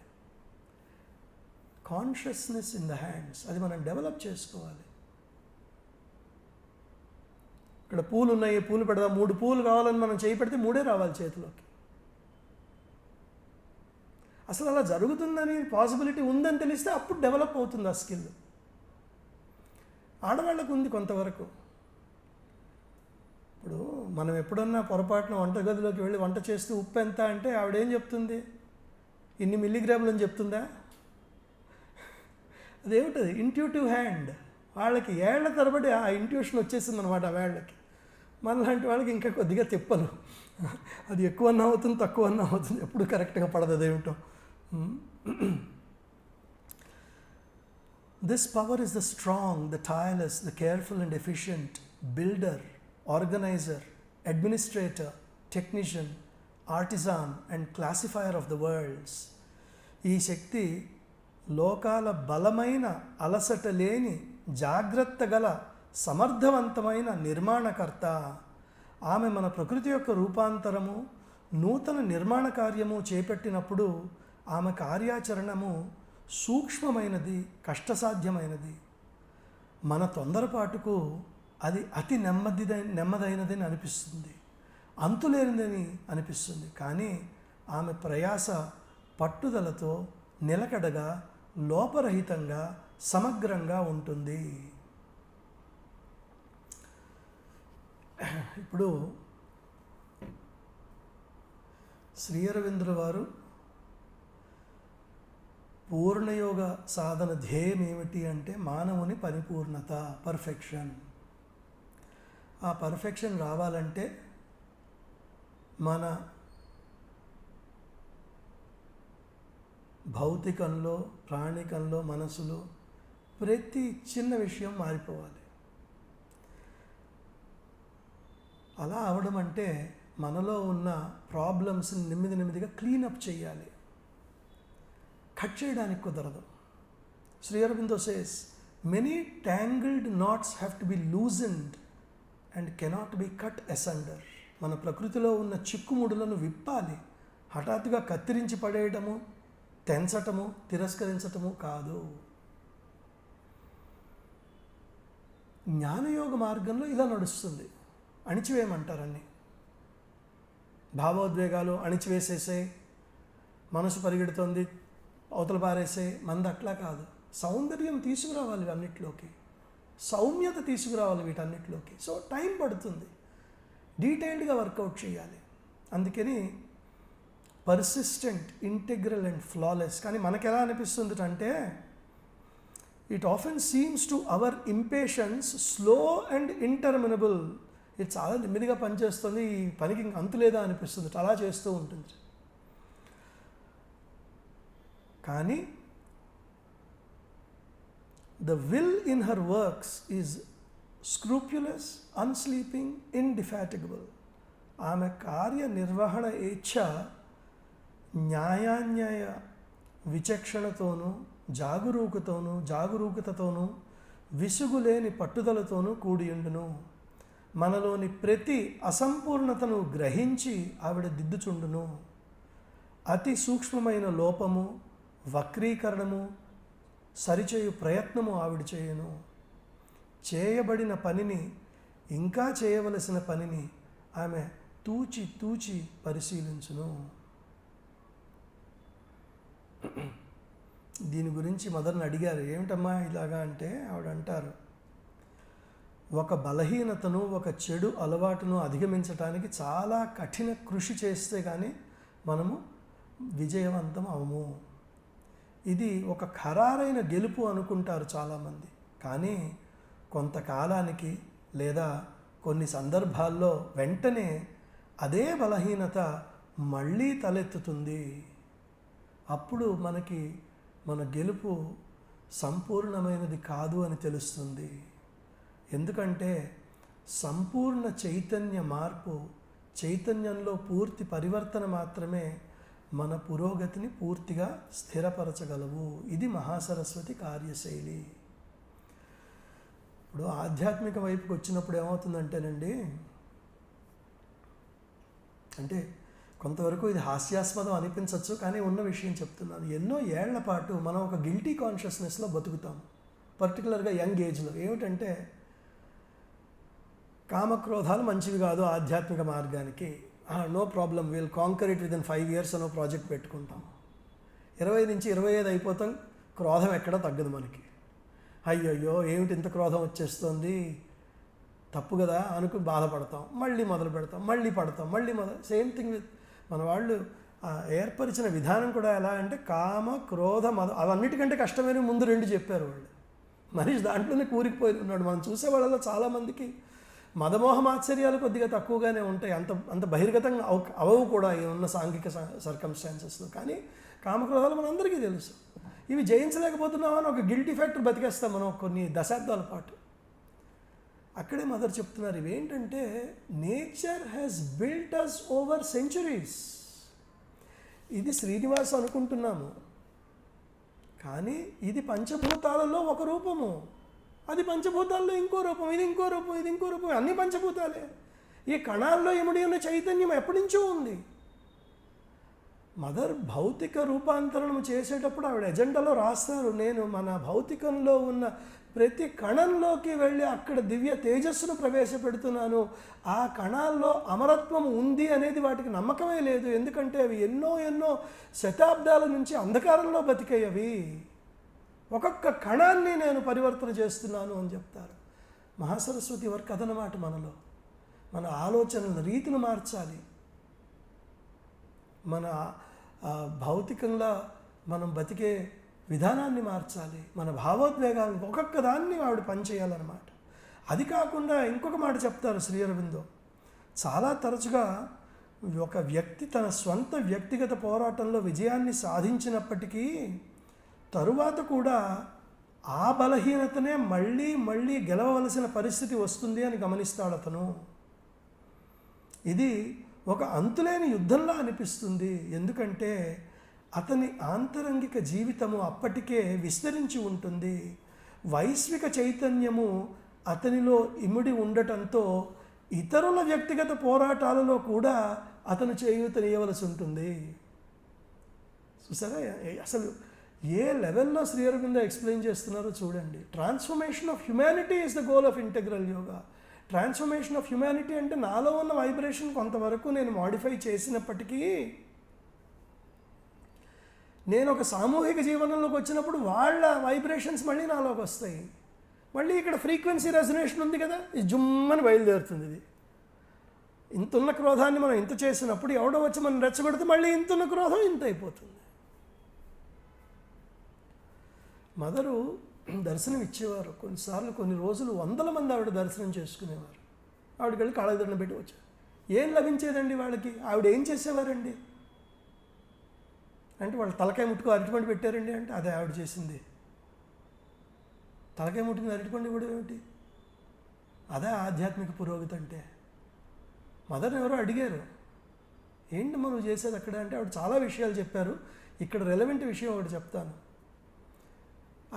S1: కాన్షియస్నెస్ ఇన్ ద హ్యాండ్స్, అది మనం డెవలప్ చేసుకోవాలి. ఇక్కడ పూలు ఉన్నాయి, పూలు పెడదాం, 3 పూలు కావాలని మనం చేయి పెడితే 3 రావాలి చేతిలోకి. అసలు అలా జరుగుతుందని, పాసిబిలిటీ ఉందని తెలిస్తే అప్పుడు డెవలప్ అవుతుంది ఆ స్కిల్. ఆడవాళ్ళకు ఉంది కొంతవరకు. ఇప్పుడు మనం ఎప్పుడన్నా పొరపాటున వంటగదిలోకి వెళ్ళి వంట చేస్తూ ఉప్పు ఎంత అంటే ఆవిడేం చెప్తుంది, ఇన్ని మిల్లీగ్రాములు అని చెప్తుందా? అదేమిటది, ఇంట్యూటివ్ హ్యాండ్. వాళ్ళకి ఏళ్ల తరబడి ఆ ఇంట్యూషన్ వచ్చేసింది అనమాట వాళ్ళకి. మనలాంటి వాళ్ళకి ఇంకా కొద్దిగా తిప్పలు, అది ఎక్కువ అన్న అవుతుంది, తక్కువ అన్న అవుతుంది, ఎప్పుడు కరెక్ట్గా పడదు. అదేమిటో. This power is the strong, the tireless, the careful and efficient builder, organizer, administrator, technician, artisan and classifier of the worlds. ఈ శక్తి లోకాల బలమైన, అలసట లేని, జాగ్రత్త గల, సమర్థవంతమైన నిర్మాణకర్త. ఆమె మన ప్రకృతి యొక్క రూపాంతరము, నూతన నిర్మాణ కార్యము చేపట్టినప్పుడు ఆమె కార్యాచరణము సూక్ష్మమైనది, కష్టసాధ్యమైనది. మన తొందరపాటుకు అది అతి నెమ్మదైనదని అనిపిస్తుంది, అంతులేనిదని అనిపిస్తుంది. కానీ ఆమె ప్రయాస పట్టుదలతో, నిలకడగా, లోపరహితంగా, సమగ్రంగా ఉంటుంది. ఇప్పుడు శ్రీ అరవిందుల వారు పూర్ణయోగ సాధన ధ్యేయం ఏమిటి అంటే మానవుని పరిపూర్ణత, పర్ఫెక్షన్. ఆ పర్ఫెక్షన్ రావాలంటే మన భౌతికంలో, ప్రాణికంలో, మనసులో ప్రతి చిన్న విషయం మారిపోవాలి. అలా అవడం అంటే మనలో ఉన్న ప్రాబ్లమ్స్ని నెమ్మదిగా క్లీనప్ చేయాలి, కట్ చేయడానికి కుదరదు. Shri Aurobindo says, many tangled knots have to be loosened and cannot be cut asunder. మన ప్రకృతిలో ఉన్న చిక్కుముడులను విప్పాలి, హఠాత్తుగా కత్తిరించి పడేయటము, తెంచటము, తిరస్కరించటము కాదు. జ్ఞానయోగ మార్గంలో ఇలా నడుస్తుంది. అణిచివేయమంటారన్ని భావోద్వేగాలు అణిచివేసేసే, మనసు పరిగెడుతుంది అవతల పారేసే, మంది అట్లా కాదు. సౌందర్యం తీసుకురావాలి అన్నిట్లోకి, సౌమ్యత తీసుకురావాలి వీటన్నిటిలోకి. సో టైం పడుతుంది, డీటెయిల్డ్గా వర్కౌట్ చేయాలి. అందుకని పర్సిస్టెంట్, ఇంటెగ్రల్ అండ్ ఫ్లాలెస్. కానీ మనకు ఎలా అనిపిస్తుంది అంటే, it often seems to our impatience slow and interminable. ఇది చాలా నెమ్మదిగా పనిచేస్తుంది, ఈ పనికి ఇంక అంతు లేదా అనిపిస్తుంది, అలా చేస్తూ ఉంటుంది. కానీ the will in her works is scrupulous, unsleeping, indefatigable. ఆమె కార్యనిర్వహణ ఇచ్ఛ న్యాయాన్యాయ విచక్షణతోనూ జాగరూకతతోనూ విసుగులేని పట్టుదలతోనూ కూడియుండును. మనలోని ప్రతి అసంపూర్ణతను గ్రహించి ఆవిడ దిద్దుచుండును. అతి సూక్ష్మమైన లోపము, వక్రీకరణము సరిచేయు ప్రయత్నము ఆవిడ చేయును. చేయబడిన పనిని, ఇంకా చేయవలసిన పనిని ఆమె తూచి తూచి పరిశీలించును. దీని గురించి మదర్ని అడిగారు, ఏమిటమ్మా ఇలాగా అంటే ఆవిడ అంటారు, ఒక బలహీనతను, ఒక చెడు అలవాటును అధిగమించడానికి చాలా కఠిన కృషి చేస్తే కానీ మనము విజయవంతం అవము. ఇది ఒక ఖరారైన గెలుపు అనుకుంటారు చాలామంది. కానీ కొంతకాలానికి లేదా కొన్ని సందర్భాల్లో వెంటనే అదే బలహీనత మళ్ళీ తలెత్తుతుంది. అప్పుడు మనకి మన గెలుపు సంపూర్ణమైనది కాదు అని తెలుస్తుంది. ఎందుకంటే సంపూర్ణ చైతన్య మార్పు, చైతన్యంలో పూర్తి పరివర్తన మాత్రమే మన పురోగతిని పూర్తిగా స్థిరపరచగలవు. ఇది మహాసరస్వతి కార్యశైలి. ఇప్పుడు ఆధ్యాత్మిక వైపుకి వచ్చినప్పుడు ఏమవుతుందంటేనండి, అంటే కొంతవరకు ఇది హాస్యాస్పదం అనిపించవచ్చు, కానీ ఉన్న విషయం చెప్తున్నాను. ఎన్నో ఏళ్ల పాటు మనం ఒక గిల్టీ కాన్షియస్నెస్లో బతుకుతాం, పర్టికులర్గా యంగ్ ఏజ్లో. ఏమిటంటే కామక్రోధాలు మంచివి కాదు ఆధ్యాత్మిక మార్గానికి, no problem, will conquer it within 5 years అనో ప్రాజెక్ట్ పెట్టుకుంటాం. 20 నుంచి 25 అయిపోతాం, క్రోధం ఎక్కడా తగ్గదు మనకి. అయ్యయ్యో ఏమిటి ఇంత క్రోధం వచ్చేస్తుంది, తప్పు కదా అనుకుని బాధపడతాం, మళ్ళీ మొదలు పెడతాం, మళ్ళీ పడతాం, సేమ్ థింగ్ విత్ మన వాళ్ళు ఏర్పరిచిన విధానం కూడా ఎలా అంటే కామ క్రోధ మద, అవన్నిటికంటే కష్టమైన ముందు 2 చెప్పారు వాళ్ళు. మనిషి దాంట్లోనే కూరికిపోయి ఉన్నాడు. మనం చూసే వాళ్ళలో చాలామందికి మదమోహమాశ్చర్యాలు కొద్దిగా తక్కువగానే ఉంటాయి, అంత బహిర్గతంగా అవవు కూడా ఉన్న సాంఘిక సర్కమ్స్టాన్సెస్లో. కానీ కామక్రోధాలు మనందరికీ తెలుసు. ఇవి జయించలేకపోతున్నామని ఒక గిల్టీ ఫ్యాక్టర్ బతికేస్తాం మనం కొన్ని దశాబ్దాల పాటు. అక్కడే మదర్ చెప్తున్నారు, ఇవేంటంటే nature has built us over centuries. ఇది శ్రీనివాస్ అనుకుంటున్నాము, కానీ ఇది పంచభూతాలలో ఒక రూపము, అది పంచభూతాల్లో ఇంకో రూపం, ఇది ఇంకో రూపం, ఇది ఇంకో రూపం, అన్ని పంచభూతాలే. ఈ కణాల్లో ఇమిడి ఉన్న చైతన్యం ఎప్పటి నుంచో ఉంది. మదర్ భౌతిక రూపాంతరణం చేసేటప్పుడు ఆవిడ ఎజెండాలో రాస్తారు, నేను మన భౌతికంలో ఉన్న ప్రతి కణంలోకి వెళ్ళి అక్కడ దివ్య తేజస్సును ప్రవేశపెడుతున్నాను. ఆ కణాల్లో అమరత్వం ఉంది అనేది వాటికి నమ్మకమే లేదు, ఎందుకంటే అవి ఎన్నో శతాబ్దాల నుంచి అంధకారంలో బతికాయి. అవి ఒక్కొక్క కణాన్ని నేను పరివర్తన చేస్తున్నాను అని చెప్తారు. మహాసరస్వతి వర్క్ అదనమాట. మనలో మన ఆలోచనల రీతిని మార్చాలి, మన భౌతికంగా మనం బతికే విధానాన్ని మార్చాలి, మన భావోద్వేగాలను ఒక్కొక్క దాన్ని ఆవిడ పనిచేయాలన్నమాట. అది కాకుండా ఇంకొక మాట చెప్తారు శ్రీ అరవిందో, చాలా తరచుగా ఒక వ్యక్తి తన స్వంత వ్యక్తిగత పోరాటంలో విజయాన్ని సాధించినప్పటికీ తరువాత కూడా ఆ బలహీనతనే మళ్ళీ గెలవవలసిన పరిస్థితి వస్తుంది అని గమనిస్తాడు అతను. ఇది ఒక అంతులేని యుద్ధంలా అనిపిస్తుంది, ఎందుకంటే అతని ఆంతరంగిక జీవితము అప్పటికే విస్తరించి ఉంటుంది. వైశ్విక చైతన్యము అతనిలో ఇమిడి ఉండటంతో ఇతరుల వ్యక్తిగత పోరాటాలలో కూడా అతను చేయూతనియవలసి ఉంటుంది. చూసారా అసలు ఏ లెవెల్లో శ్రీ అరవిందో ఎక్స్ప్లెయిన్ చేస్తున్నారో చూడండి. Transformation of humanity is the goal of integral yoga. Transformation of humanity అంటే నాలో ఉన్న వైబ్రేషన్ కొంతవరకు నేను మాడిఫై చేసినప్పటికీ నేను ఒక సామూహిక జీవనంలోకి వచ్చినప్పుడు వాళ్ళ వైబ్రేషన్స్ మళ్ళీ నాలోకి వస్తాయి. మళ్ళీ ఇక్కడ ఫ్రీక్వెన్సీ రెజొనేషన్ ఉంది కదా, ఇది జుమ్మని బయలుదేరుతుంది. ఇది ఇంతున్న క్రోధాన్ని మనం ఇంత చేసినప్పుడు ఎవడో వచ్చి మనం రెచ్చగొడితే మళ్ళీ ఇంతున్న క్రోధం ఇంత అయిపోతుంది. మదరు దర్శనం ఇచ్చేవారు, కొన్నిసార్లు కొన్ని రోజులు 100 మంది ఆవిడ దర్శనం చేసుకునేవారు. ఆవిడకి వెళ్ళి కాళ్ళదండం పెట్టి వచ్చారు. ఏం లభించేదండి వాళ్ళకి? ఆవిడ ఏం చేసేవారండి అంటే, వాళ్ళు తలకాయ ముట్టుకు అరటిపండు పెట్టారండి అంటే అదే ఆవిడ చేసింది. తలకాయ ముట్టుకుని అరటిపండు కూడా ఏమిటి? అదే ఆధ్యాత్మిక పురోగతి అంటే. మదర్ని ఎవరో అడిగారు, ఏంటి మనం చేసేది అక్కడ అంటే ఆవిడ చాలా విషయాలు చెప్పారు. ఇక్కడ రెలవెంట్ విషయం ఒకటి చెప్తాను.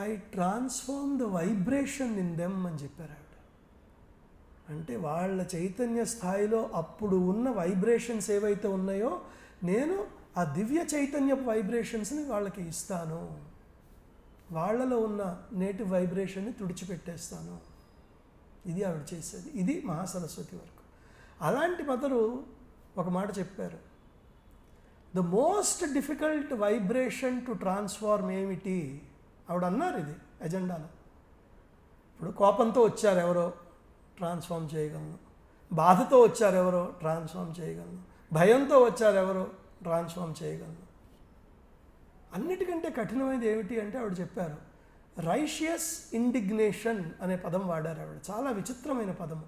S1: I transform the vibration in them అని చెప్పారు ఆవిడ. అంటే వాళ్ళ చైతన్య స్థాయిలో అప్పుడు ఉన్న వైబ్రేషన్స్ ఏవైతే ఉన్నాయో నేను ఆ దివ్య చైతన్య వైబ్రేషన్స్ని వాళ్ళకి ఇస్తాను, వాళ్ళలో ఉన్న నేటివ్ వైబ్రేషన్ని తుడిచిపెట్టేస్తాను. ఇది ఆవిడ చేసేది. ఇది మహాసరస్వతి వరకు. అలాంటి మదరు ఒక మాట చెప్పారు, the most difficult vibration to transform ఏమిటి? ఆవిడ అన్నారు ఇది ఎజెండాలో. ఇప్పుడు కోపంతో వచ్చారు ఎవరో, ట్రాన్స్ఫార్మ్ చేయగలను. బాధతో వచ్చారు ఎవరో, ట్రాన్స్ఫార్మ్ చేయగలను. భయంతో వచ్చారు ఎవరో, ట్రాన్స్ఫార్మ్ చేయగలను. అన్నిటికంటే కఠినమైనది ఏమిటి అంటే ఆవిడ చెప్పారు, రైషియస్ ఇండిగ్నేషన్ అనే పదం వాడారు ఆవిడ. చాలా విచిత్రమైన పదము,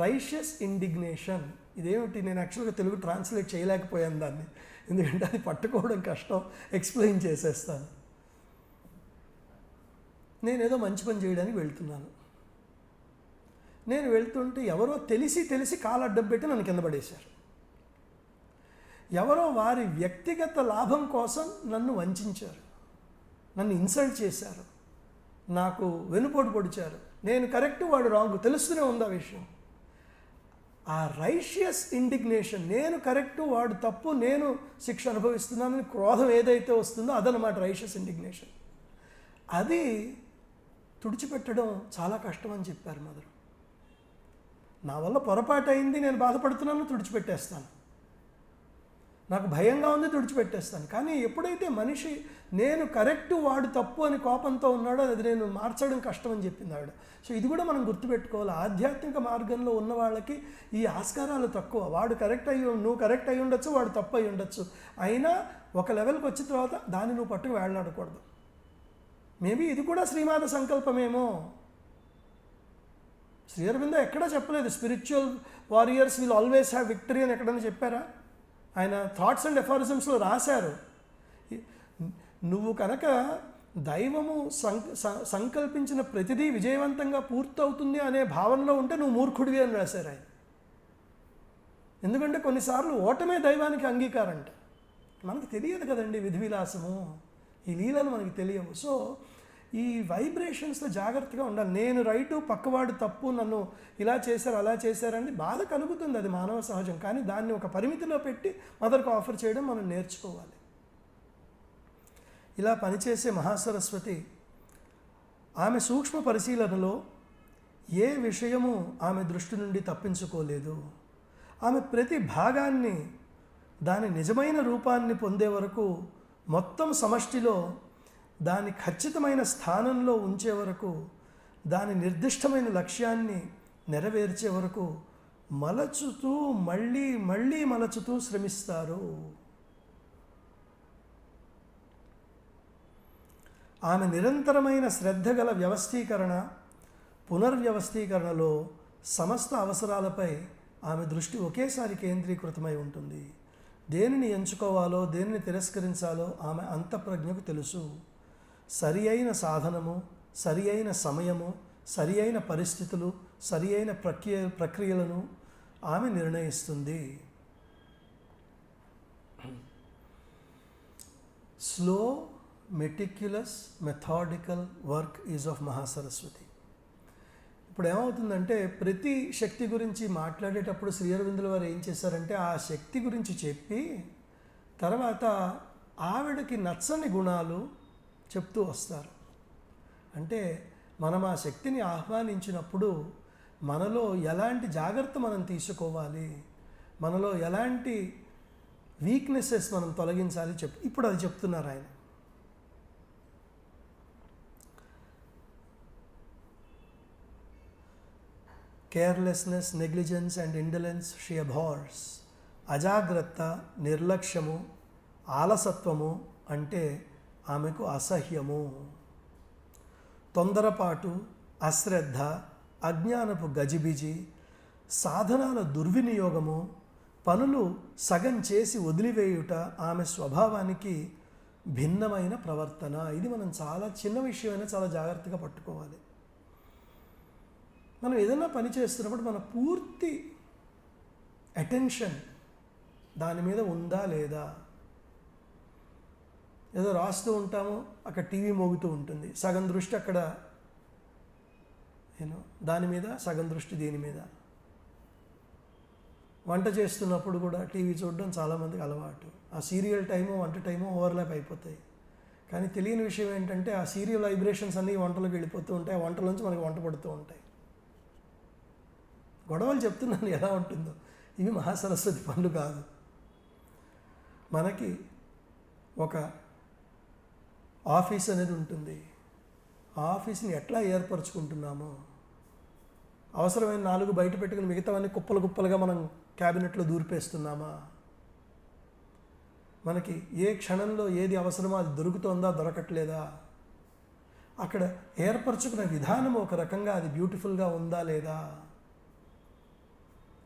S1: రైషియస్ ఇండిగ్నేషన్. ఇదేమిటి? నేను యాక్చువల్గా తెలుగు ట్రాన్స్లేట్ చేయలేకపోయాను దాన్ని, ఎందుకంటే అది పట్టుకోవడం కష్టం. ఎక్స్ప్లెయిన్ చేసేస్తాను. నేనేదో మంచి పని చేయడానికి వెళ్తున్నాను. నేను వెళ్తుంటే ఎవరో తెలిసి కాలు అడ్డం పెట్టి నన్ను కింద పడేశారు. ఎవరో వారి వ్యక్తిగత లాభం కోసం నన్ను వంచారు, నన్ను ఇన్సల్ట్ చేశారు, నాకు వెనుపోటు పొడిచారు. నేను కరెక్ట్, వాడు రాంగ్, తెలుస్తూనే ఉంది ఆ విషయం. ఆ రైషియస్ ఇండిగ్నేషన్, నేను కరెక్ట్ వాడు తప్పు, నేను శిక్ష అనుభవిస్తున్నానని క్రోధం ఏదైతే వస్తుందో అదనమాట రైషియస్ ఇండిగ్నేషన్. అది తుడిచిపెట్టడం చాలా కష్టం అని చెప్పారు మదర్. నా వల్ల పొరపాటు అయింది, నేను బాధపడుతున్నాను, తుడిచిపెట్టేస్తాను. నాకు భయంగా ఉంది, తుడిచిపెట్టేస్తాను. కానీ ఎప్పుడైతే మనిషి నేను కరెక్ట్ వాడు తప్పు అని కోపంతో ఉన్నాడో అది నేను మార్చడం కష్టం అని చెప్పింది ఆవిడ. సో ఇది కూడా మనం గుర్తుపెట్టుకోవాలి. ఆధ్యాత్మిక మార్గంలో ఉన్న వాళ్ళకి ఈ ఆస్కారాలు తక్కువ. వాడు కరెక్ట్ నువ్వు కరెక్ట్ అయి ఉండొచ్చు, వాడు తప్పు అయి ఉండొచ్చు. అయినా ఒక లెవెల్కి వచ్చిన తర్వాత దాన్ని నువ్వు పట్టుకు వేళ్లాడకూడదు. మేబీ ఇది కూడా శ్రీమాత సంకల్పమేమో. శ్రీ అరవిందో ఎక్కడా చెప్పలేదు spiritual warriors will always have victory అని ఎక్కడైనా చెప్పారా? ఆయన థాట్స్ అండ్ ఎఫారిజమ్స్లో రాశారు, నువ్వు కనుక దైవము సంకల్పించిన ప్రతిదీ విజయవంతంగా పూర్తవుతుంది అనే భావనలో ఉంటే నువ్వు మూర్ఖుడివి అని రాశారు ఆయన. ఎందుకంటే కొన్నిసార్లు ఓటమే దైవానికి అంగీకారంట. మనకు తెలియదు కదండి విధి విలాసము, ఈ లీలలు మనకి తెలియవు. సో ఈ వైబ్రేషన్స్లో జాగ్రత్తగా ఉండాలి. నేను రైటు, పక్కవాడు తప్పు, నన్ను ఇలా చేశారు అలా చేశారని బాధ కలుగుతుంది, అది మానవ సహజం. కానీ దాన్ని ఒక పరిమితిలో పెట్టి మదర్కు ఆఫర్ చేయడం మనం నేర్చుకోవాలి. ఇలా పనిచేసే మహాసరస్వతి ఆమె సూక్ష్మ పరిశీలనలో ఏ విషయము ఆమె దృష్టి నుండి తప్పించుకోలేదు. ఆమె ప్రతి భాగాన్ని దాని నిజమైన రూపాన్ని పొందే వరకు, మొత్తం సమష్టిలో దాని ఖచ్చితమైన స్థానంలో ఉంచే వరకు, దాని నిర్దిష్టమైన లక్ష్యాన్ని నెరవేర్చే వరకు మలచుతూ మళ్ళీ మళ్ళీ మలచుతూ శ్రమిస్తారు. ఆమె నిరంతరమైన శ్రద్ధ గల వ్యవస్థీకరణ, పునర్వ్యవస్థీకరణలో సమస్త అవసరాలపై ఆమె దృష్టి ఒకేసారి కేంద్రీకృతమై ఉంటుంది. దేనిని ఎంచుకోవాలో దేనిని తిరస్కరించాలో ఆమె అంతఃప్రజ్ఞకు తెలుసు. సరి అయిన సాధనము, సరి అయిన సమయము, సరి అయిన పరిస్థితులు, సరి అయిన ప్రక్రియలను ఆమె నిర్ణయిస్తుంది. Slow, meticulous, methodical work is of Mahasaraswati. ఇప్పుడు ఏమవుతుందంటే ప్రతి శక్తి గురించి మాట్లాడేటప్పుడు శ్రీ అరవిందుల వారు ఏం చేశారంటే ఆ శక్తి గురించి చెప్పి తర్వాత ఆవిడకి నచ్చని గుణాలు చెప్తూ వస్తారు. అంటే మనం ఆ శక్తిని ఆహ్వానించినప్పుడు మనలో ఎలాంటి జాగ్రత్త మనం తీసుకోవాలి, మనలో ఎలాంటి వీక్నెసెస్ మనం తొలగించాలి ఇప్పుడు అది చెప్తున్నారు ఆయన. Carelessness, negligence and indolence she abhors. అజాగ్రత్త, నిర్లక్ష్యము, ఆలసత్వము అంటే ఆమెకు అసహ్యము. తొందరపాటు, అశ్రద్ధ, అజ్ఞానపు గజిబిజి, సాధనాల దుర్వినియోగము, పనులు సగం చేసి వదిలివేయుట ఆమె స్వభావానికి భిన్నమైన ప్రవర్తన. ఇది మనం చాలా చిన్న విషయమైనా చాలా జాగ్రత్తగా పట్టుకోవాలి. మనం ఏదైనా పని చేస్తున్నప్పుడు మన పూర్తి అటెన్షన్ దాని మీద ఉందా లేదా. ఏదో రాస్తూ ఉంటాము, అక్కడ టీవీ మోగుతూ ఉంటుంది, సగం దృష్టి అక్కడ దాని మీద, సగం దృష్టి దీని మీద. వంట చేస్తున్నప్పుడు కూడా టీవీ చూడడం చాలామందికి అలవాటు. ఆ సీరియల్ టైము వంట టైము ఓవర్లాప్ అయిపోతాయి. కానీ తెలియని విషయం ఏంటంటే ఆ సీరియల్ వైబ్రేషన్స్ అన్నీ వంటలోకి వెళ్ళిపోతూ ఉంటాయి, ఆ వంటలోంచి మనకి వంట పడుతూ ఉంటాయి. గొడవలు చెప్తున్నాను ఎలా ఉంటుందో. ఇవి మహాసరస్వతి పనులు కాదు. మనకి ఒక ఆఫీస్ అనేది ఉంటుంది. ఆ ఆఫీస్ని ఎట్లా ఏర్పరచుకుంటున్నామో, అవసరమైన 4 బయట పెట్టుకుని మిగతావన్నీ కుప్పలు కుప్పలుగా మనం క్యాబినెట్లో దూరిపేస్తున్నామా, మనకి ఏ క్షణంలో ఏది అవసరమో అది దొరుకుతుందా దొరకట్లేదా, అక్కడ ఏర్పరచుకున్న విధానం ఒక రకంగా అది బ్యూటిఫుల్గా ఉందా లేదా,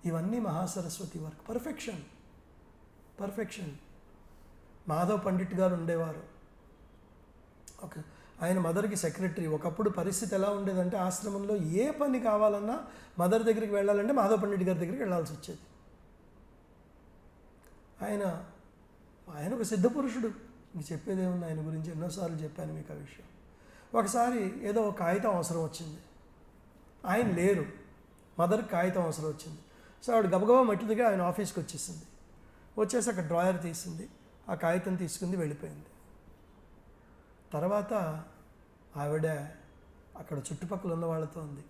S1: ఇవన్నీ మహాసరస్వతి వర్క్. పర్ఫెక్షన్. మాధవ్ పండిట్ గారు ఉండేవారు, ఆయన మదర్కి సెక్రటరీ. ఒకప్పుడు పరిస్థితి ఎలా ఉండేదంటే ఆశ్రమంలో ఏ పని కావాలన్నా మదర్ దగ్గరికి వెళ్ళాలంటే మాధవ్ పండిట్ గారి దగ్గరికి వెళ్ళాల్సి వచ్చేది. ఆయన ఒక సిద్ధపురుషుడు. మీకు చెప్పేదేముంది ఆయన గురించి, ఎన్నోసార్లు చెప్పాను మీకు ఆ విషయం. ఒకసారి ఏదో ఒక కాగితం అవసరం వచ్చింది, ఆయన లేరు, మదర్కి కాగితం అవసరం వచ్చింది. సో ఆవిడ గబగబా మట్టి దగ్గర ఆయన ఆఫీస్కి వచ్చేసింది. వచ్చేసి అక్కడ డ్రాయర్ తీసింది, ఆ కాగితం తీసుకుంది, వెళ్ళిపోయింది. తర్వాత ఆవిడ అక్కడ చుట్టుపక్కల ఉన్న వాళ్ళతో ఉంది,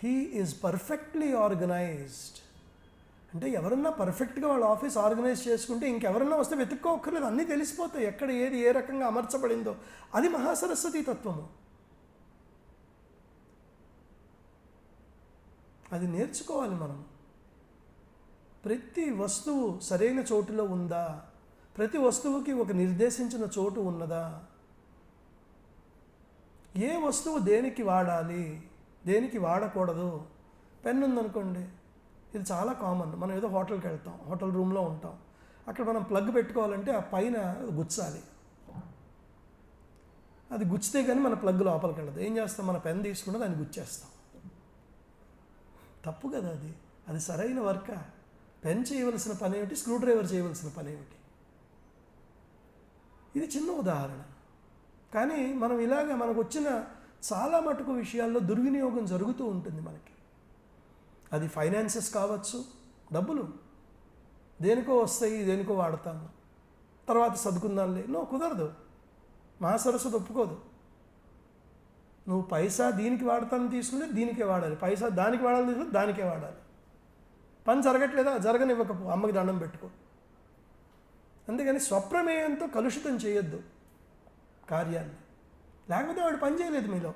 S1: హీ ఈజ్ పర్ఫెక్ట్లీ ఆర్గనైజ్డ్. అంటే ఎవరన్నా పర్ఫెక్ట్గా వాళ్ళ ఆఫీస్ ఆర్గనైజ్ చేసుకుంటే ఇంకెవరన్నా వస్తే వెతుక్కోక్కర్లేదు, అన్నీ తెలిసిపోతాయి ఎక్కడ ఏది ఏ రకంగా అమర్చబడిందో. అది మహాసరస్వతి తత్వము. అది నేర్చుకోవాలి మనం. ప్రతి వస్తువు సరైన చోటులో ఉందా, ప్రతి వస్తువుకి ఒక నిర్దేశించిన చోటు ఉన్నదా, ఏ వస్తువు దేనికి వాడాలి దేనికి వాడకూడదు. పెన్ ఉందనుకోండి, ఇది చాలా కామన్. మనం ఏదో హోటల్కి వెళ్తాం, హోటల్ రూమ్లో ఉంటాం, అక్కడ మనం ప్లగ్ పెట్టుకోవాలంటే ఆ పైన గుచ్చాలి. అది గుచ్చితే కానీ మన ప్లగ్ లోపలికి వెళ్ళదు. ఏం చేస్తాం, మన పెన్ తీసుకుంటే దాన్ని గుచ్చేస్తాం. తప్పు కదా అది. అది సరైన వర్కా? పెన్ చేయవలసిన పని ఏమిటి, స్క్రూ డ్రైవర్ చేయవలసిన పని ఏమిటి? ఇది చిన్న ఉదాహరణ. కానీ మనం ఇలాగ మనకు వచ్చిన చాలా మటుకు విషయాల్లో దుర్వినియోగం జరుగుతూ ఉంటుంది మనకి. అది ఫైనాన్సెస్ కావచ్చు, డబ్బులు దేనికో వస్తాయి, దేనికో వాడతాము, తర్వాత సర్దుకుందాంలే. కుదరదు. మహాసరస్వతి ఒప్పుకోదు. నువ్వు పైసా దీనికి వాడతాను తీసుకుంటే దీనికే వాడాలి, పైసా దానికి వాడాలి తీసుకుంటే దానికే వాడాలి. పని జరగట్లేదా, జరగనివ్వకపో, అమ్మకి దండం పెట్టుకో. అంతేగాని స్వప్రమేయంతో కలుషితం చేయొద్దు కార్యాన్ని, లేకపోతే వాడు పని చేయలేదు మీలో.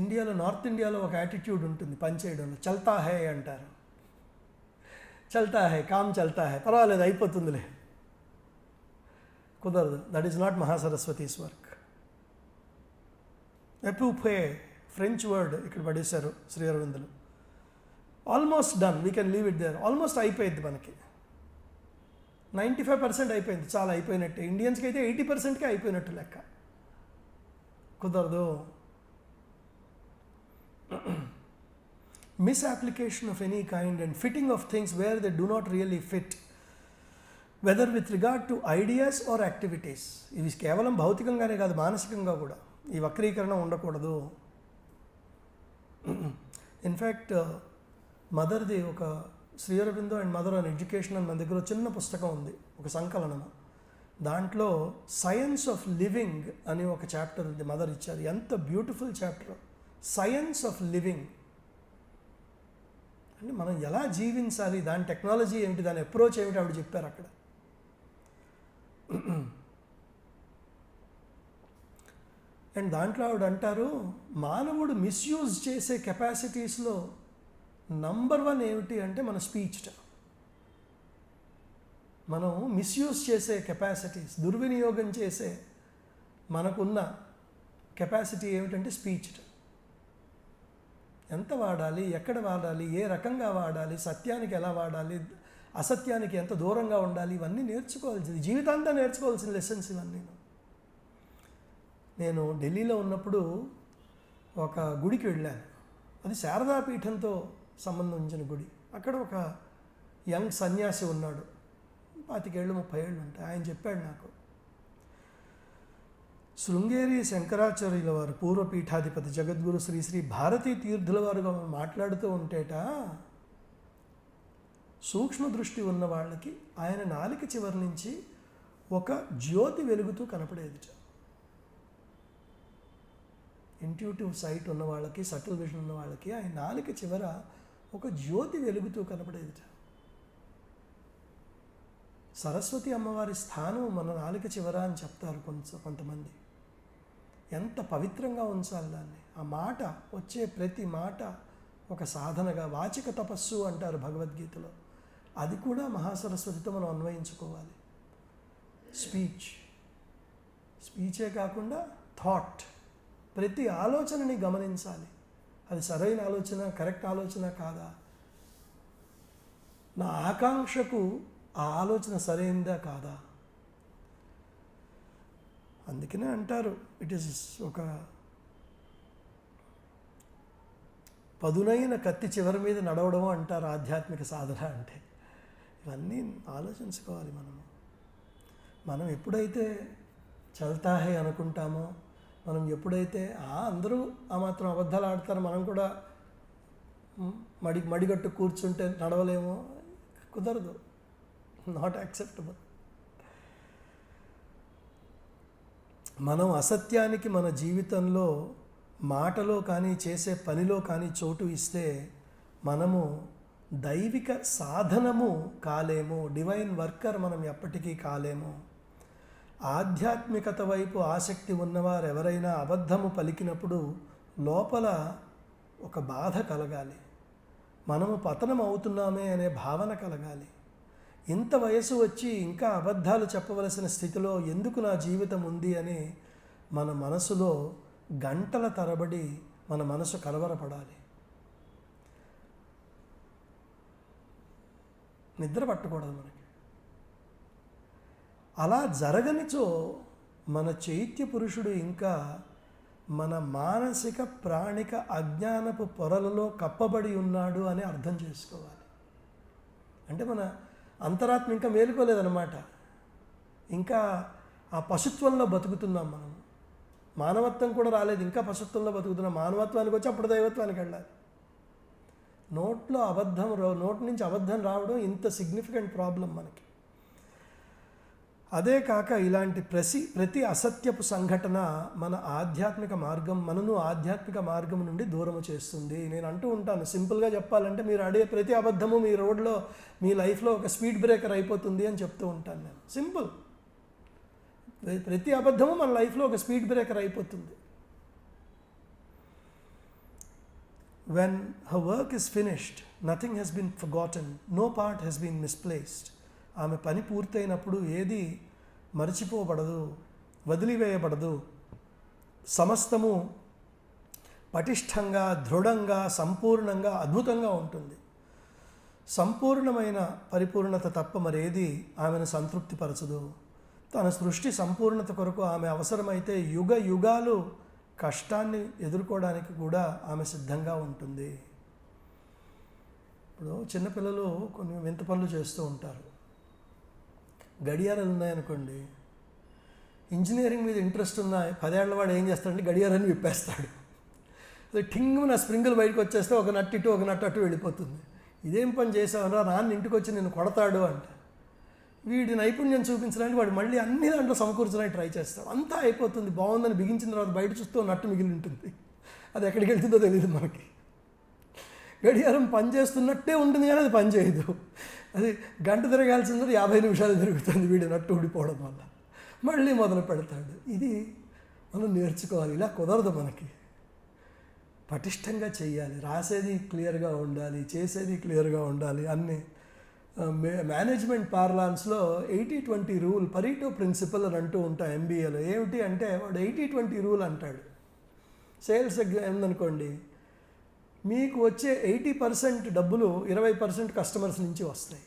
S1: ఇండియాలో, నార్త్ ఇండియాలో ఒక యాటిట్యూడ్ ఉంటుంది పని చేయడంలో, చల్తా హై అంటారు. చల్తా హై, కామ్ చల్తా హై, పర్వాలేదు అయిపోతుందిలే. కుదరదు. That is not Mahasaraswati's work. ఎపూఫే, ఫ్రెంచ్ వర్డ్ ఇక్కడ పడేశారు శ్రీ అరవిందులు. Almost done, we can leave it there. Almost అయిపోయింది మనకి, 95% అయిపోయింది, చాలా అయిపోయినట్టే. ఇండియన్స్కి అయితే 80%కే అయిపోయినట్టు లెక్క. కుదరదు. Misapplication of any kind and fitting of things where they do not really fit, whether with regard to ideas or activities. ఇవి కేవలం భౌతికంగానే కాదు, మానసికంగా కూడా ఈ వక్రీకరణ ఉండకూడదు. ఇన్ఫ్యాక్ట్ మదర్ది ఒక Sri Aurobindo and mother and education అని మన దగ్గర చిన్న పుస్తకం ఉంది, ఒక సంకలనము. దాంట్లో సైన్స్ ఆఫ్ లివింగ్ అని ఒక చాప్టర్ ఉంది, మదర్ ఇచ్చారు. ఎంత beautiful chapter, science of living. అంటే మనం ఎలా జీవించాలి, దాని టెక్నాలజీ ఏమిటి, దాని అప్రోచ్ ఏమిటి ఆవిడ చెప్పారు అక్కడ. అండ్ దాంట్లో ఆవిడ అంటారు, మానవుడు మిస్యూజ్ చేసే కెపాసిటీస్లో నంబర్ 1 ఏమిటి అంటే మన స్పీచ్. మనం మిస్యూజ్ చేసే కెపాసిటీస్, దుర్వినియోగం చేసే మనకున్న కెపాసిటీ ఏమిటంటే స్పీచ్. ఎంత వాడాలి, ఎక్కడ వాడాలి, ఏ రకంగా వాడాలి, సత్యానికి ఎలా వాడాలి, అసత్యానికి ఎంత దూరంగా ఉండాలి, ఇవన్నీ నేర్చుకోవాల్సింది, జీవితాంతా నేర్చుకోవాల్సిన లెసన్స్ ఇవన్నీ. నేను ఢిల్లీలో ఉన్నప్పుడు ఒక గుడికి వెళ్ళాను. అది శారదా పీఠంతో సంబంధించిన గుడి. అక్కడ ఒక యంగ్ సన్యాసి ఉన్నాడు, 25 ఏళ్ళు 30 ఏళ్ళు ఉంటాయి. ఆయన చెప్పాడు నాకు, శృంగేరి శంకరాచార్యుల వారు పూర్వపీఠాధిపతి జగద్గురు శ్రీ శ్రీ భారతీ తీర్థుల వారుగా మాట్లాడుతూ ఉంటేట, సూక్ష్మ దృష్టి ఉన్న వాళ్ళకి ఆయన నాలిక చివరి నుంచి ఒక జ్యోతి వెలుగుతూ కనపడేదిట. ఇంట్యూటివ్ సైట్ ఉన్న వాళ్ళకి, సటిల్ విజన్ ఉన్న వాళ్ళకి ఆయన నాలిక చివర ఒక జ్యోతి వెలుగుతూ కనపడేదిట. సరస్వతి అమ్మవారి స్థానం మన నాలిక చివర అని చెప్తారు కొంతమంది. ఎంత పవిత్రంగా ఉంచాలి దాన్ని. ఆ మాట, వచ్చే ప్రతి మాట ఒక సాధనగా, వాచిక తపస్సు అంటారు భగవద్గీతలో. అది కూడా మహాసరస్వతితో మనం అన్వయించుకోవాలి. స్పీచే కాకుండా థాట్, ప్రతి ఆలోచనని గమనించాలి. అది సరైన ఆలోచన, కరెక్ట్ ఆలోచన కాదా, నా ఆకాంక్షకు ఆ ఆలోచన సరైనదా కాదా. అందుకనే అంటారు, ఇట్ ఈస్ ఒక పదునైన కత్తి చివరి మీద నడవడం అంటారు ఆధ్యాత్మిక సాధన అంటే. ఇవన్నీ ఆలోచించుకోవాలి. మనం ఎప్పుడైతే చల్తా హై అనుకుంటామో, మనం ఎప్పుడైతే అందరూ ఆ మాత్రం అబద్ధాలు ఆడతారు, మనం కూడా మడిగట్టు కూర్చుంటే నడవలేమో, కుదరదు. Not acceptable. మనం అసత్యానికి మన జీవితంలో మాటలో కానీ చేసే పనిలో కానీ చోటు ఇస్తే మనము దైవిక సాధనము కాలేము, డివైన్ వర్కర్ మనం ఎప్పటికీ కాలేము. ఆధ్యాత్మికత వైపు ఆసక్తి ఉన్నవారు ఎవరైనా అబద్ధము పలికినప్పుడు లోపల ఒక బాధ కలగాలి, మనము పతనం అవుతున్నామే అనే భావన కలగాలి. ఇంత వయసు వచ్చి ఇంకా అబద్ధాలు చెప్పవలసిన స్థితిలో ఎందుకు నా జీవితం ఉంది అని మన మనసులో గంటల తరబడి మన మనసు కలవరపడాలి. నిద్ర పట్టకూడదు మనకి. అలా జరగనిచో మన చైత్య పురుషుడు ఇంకా మన మానసిక ప్రాణిక అజ్ఞానపు పొరలలో కప్పబడి ఉన్నాడు అని అర్థం చేసుకోవాలి. అంటే మన అంతరాత్మ ఇంకా మేలుకోలేదన్నమాట. ఇంకా ఆ పశుత్వంలో బతుకుతున్నాం మనం. మానవత్వం కూడా రాలేదు, ఇంకా పశుత్వంలో బతుకుతున్నాం. మానవత్వానికి వచ్చి అప్పుడు దైవత్వానికి వెళ్ళాలి. నోటి నుంచి అబద్ధం రావడం ఇంత సిగ్నిఫికెంట్ ప్రాబ్లం మనకి. అదే కాక ఇలాంటి ప్రతి అసత్యపు సంఘటన మనను ఆధ్యాత్మిక మార్గం నుండి దూరము చేస్తుంది. నేను అంటూ ఉంటాను, సింపుల్గా చెప్పాలంటే మీరు అడిగే ప్రతి అబద్ధము మీ రోడ్లో, మీ లైఫ్లో ఒక స్పీడ్ బ్రేకర్ అయిపోతుంది అని చెప్తూ ఉంటాను నేను. సింపుల్. ప్రతి అబద్ధము మన లైఫ్లో ఒక స్పీడ్ బ్రేకర్ అయిపోతుంది. When her work is finished, nothing has been forgotten, no part has been misplaced. ఆమె పని పూర్తయినప్పుడు ఏది మర్చిపోబడదు, వదిలివేయబడదు. సమస్తము పటిష్టంగా, దృఢంగా, సంపూర్ణంగా, అద్భుతంగా ఉంటుంది. సంపూర్ణమైన పరిపూర్ణత తప్ప మరేది ఆమెను సంతృప్తిపరచదు. తన సృష్టి సంపూర్ణత కొరకు ఆమె అవసరమైతే యుగ యుగాలు కష్టాన్ని ఎదుర్కోవడానికి కూడా ఆమె సిద్ధంగా ఉంటుంది. ఇప్పుడు చిన్నపిల్లలు కొన్ని వింత పనులు చేస్తూ ఉంటారు. గడియారాలు ఉన్నాయనుకోండి, ఇంజనీరింగ్ మీద ఇంట్రెస్ట్ ఉన్న 10 ఏళ్ల వాడు ఏం చేస్తాడంటే గడియారాన్ని విప్పేస్తాడు. అది టింగ్ నా స్ప్రింగులు బయటకు వచ్చేస్తే ఒక నట్టు ఇటు, ఒక నట్టు అటు వెళ్ళిపోతుంది. ఇదేం పని చేసావురా, నాన్న ఇంటికి వచ్చి నేను కొడతాడు అంటే, వీడి నైపుణ్యం చూపించడానికి వాడు మళ్ళీ అన్ని దాంట్లో సమకూర్చడానికి ట్రై చేస్తాడు. అంతా అయిపోతుంది, బాగుందని బిగించిన తర్వాత బయట చూస్తూ నట్టు మిగిలి ఉంటుంది. అది ఎక్కడికి వెళ్తుందో తెలియదు మనకి. గడియారం పని చేస్తున్నట్టే ఉంటుంది కానీ అది పని చేయదు. అది గంట తిరగాల్సింది 50 నిమిషాలు తిరుగుతుంది వీడు నట్టు ఊడిపోవడం వల్ల. మళ్ళీ మొదలు పెడతాడు. ఇది మనం నేర్చుకోవాలి. ఇలా కుదరదు మనకి. పటిష్టంగా చేయాలి, రాసేది క్లియర్గా ఉండాలి, చేసేది క్లియర్గా ఉండాలి. అన్నీ మేనేజ్మెంట్ పార్లాన్స్లో 80-20 రూల్, పరీటో ప్రిన్సిపల్ అని అంటూ ఉంటాం MBAలో. ఏమిటి అంటే వాడు 80-20 రూల్ అంటాడు. సేల్స్ ఏందనుకోండి, మీకు వచ్చే 80% డబ్బులు 20% కస్టమర్స్ నుంచి వస్తాయి.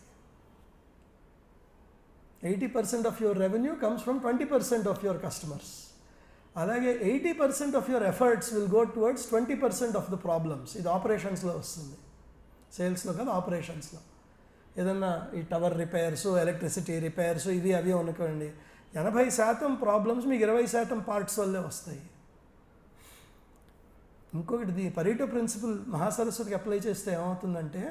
S1: 80% of your revenue comes from 20% of your customers. అలాగే 80% of your efforts will go towards 20% of the problems. ఇది ఆపరేషన్స్లో వస్తుంది, సేల్స్లో కాదు, ఆపరేషన్స్లో. ఏదన్నా ఈ టవర్ రిపేర్స్, ఎలక్ట్రిసిటీ రిపేర్స్, ఇవి అవి అనుకోండి, 80% ప్రాబ్లమ్స్ మీకు 20% పార్ట్స్ వల్లే వస్తాయి. ఇంకొకటి, ది పరీటో ప్రిన్సిపల్ మహాసరస్వతికి అప్లై చేస్తే ఏమవుతుందంటే,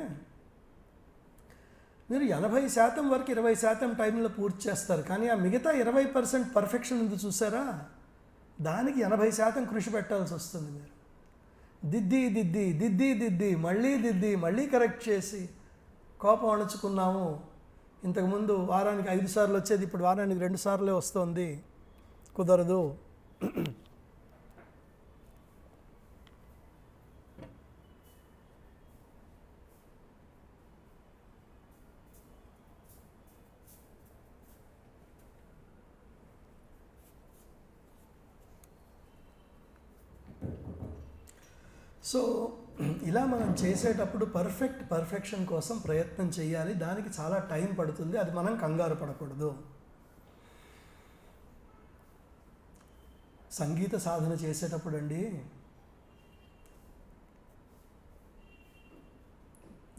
S1: మీరు 80% వరకు 20% టైంలో పూర్తి చేస్తారు, కానీ ఆ మిగతా 20% పర్ఫెక్షన్ ఉంది చూసారా, దానికి 80% కృషి పెట్టాల్సి వస్తుంది. మీరు దిద్ది మళ్ళీ కరెక్ట్ చేసి, కోపం అణుచుకున్నాము, ఇంతకుముందు వారానికి 5 సార్లు వచ్చేది ఇప్పుడు వారానికి 2 సార్లే వస్తుంది, కుదరదు. సో ఇలా మనం చేసేటప్పుడు పర్ఫెక్షన్ కోసం ప్రయత్నం చేయాలి. దానికి చాలా టైం పడుతుంది, అది మనం కంగారు పడకూడదు. సంగీత సాధన చేసేటప్పుడు అండి,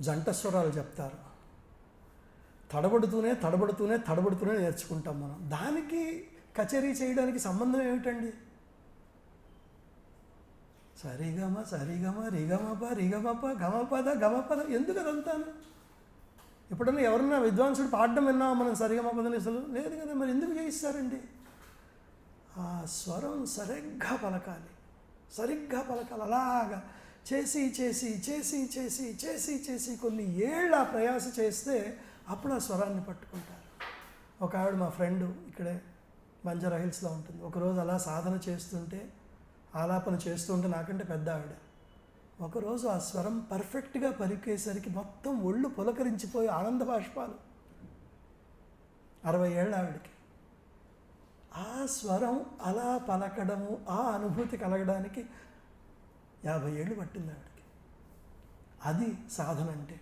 S1: జంట స్వరాలు చెప్తారు, తడబడుతూనే నేర్చుకుంటాం మనం. దానికి కచేరీ చేయడానికి సంబంధం ఏమిటండి? సరిగమ రిగమప గమపద ఎందుకు అదంతాను? ఎప్పుడన్నా ఎవరన్నా విద్వాంసుడు పాడడం విన్నామా మనం సరిగమపదని? అసలు లేదు కదా, మరి ఎందుకు చేయిస్తారండి? ఆ స్వరం సరిగ్గా పలకాలి, అలాగా చేసి కొన్ని ఏళ్ళ ప్రయాస చేస్తే అప్పుడు ఆ స్వరాన్ని పట్టుకుంటారు. ఒక ఆవిడ మా ఫ్రెండ్ ఇక్కడే బంజారా హిల్స్లో ఉంటుంది. ఒకరోజు అలా సాధన చేస్తుంటే, ఆలాపన చేస్తుంటే, నాకంటే పెద్ద ఆవిడ, ఒకరోజు ఆ స్వరం పర్ఫెక్ట్గా పలికేసరికి మొత్తం ఒళ్ళు పులకరించిపోయి ఆనంద బాష్పాలు. 60 ఏళ్ళ ఆవిడకి ఆ స్వరం అలా పలకడము, ఆ అనుభూతి కలగడానికి 50 ఏళ్ళు పట్టింది ఆవిడకి. అది సాధన అంటే,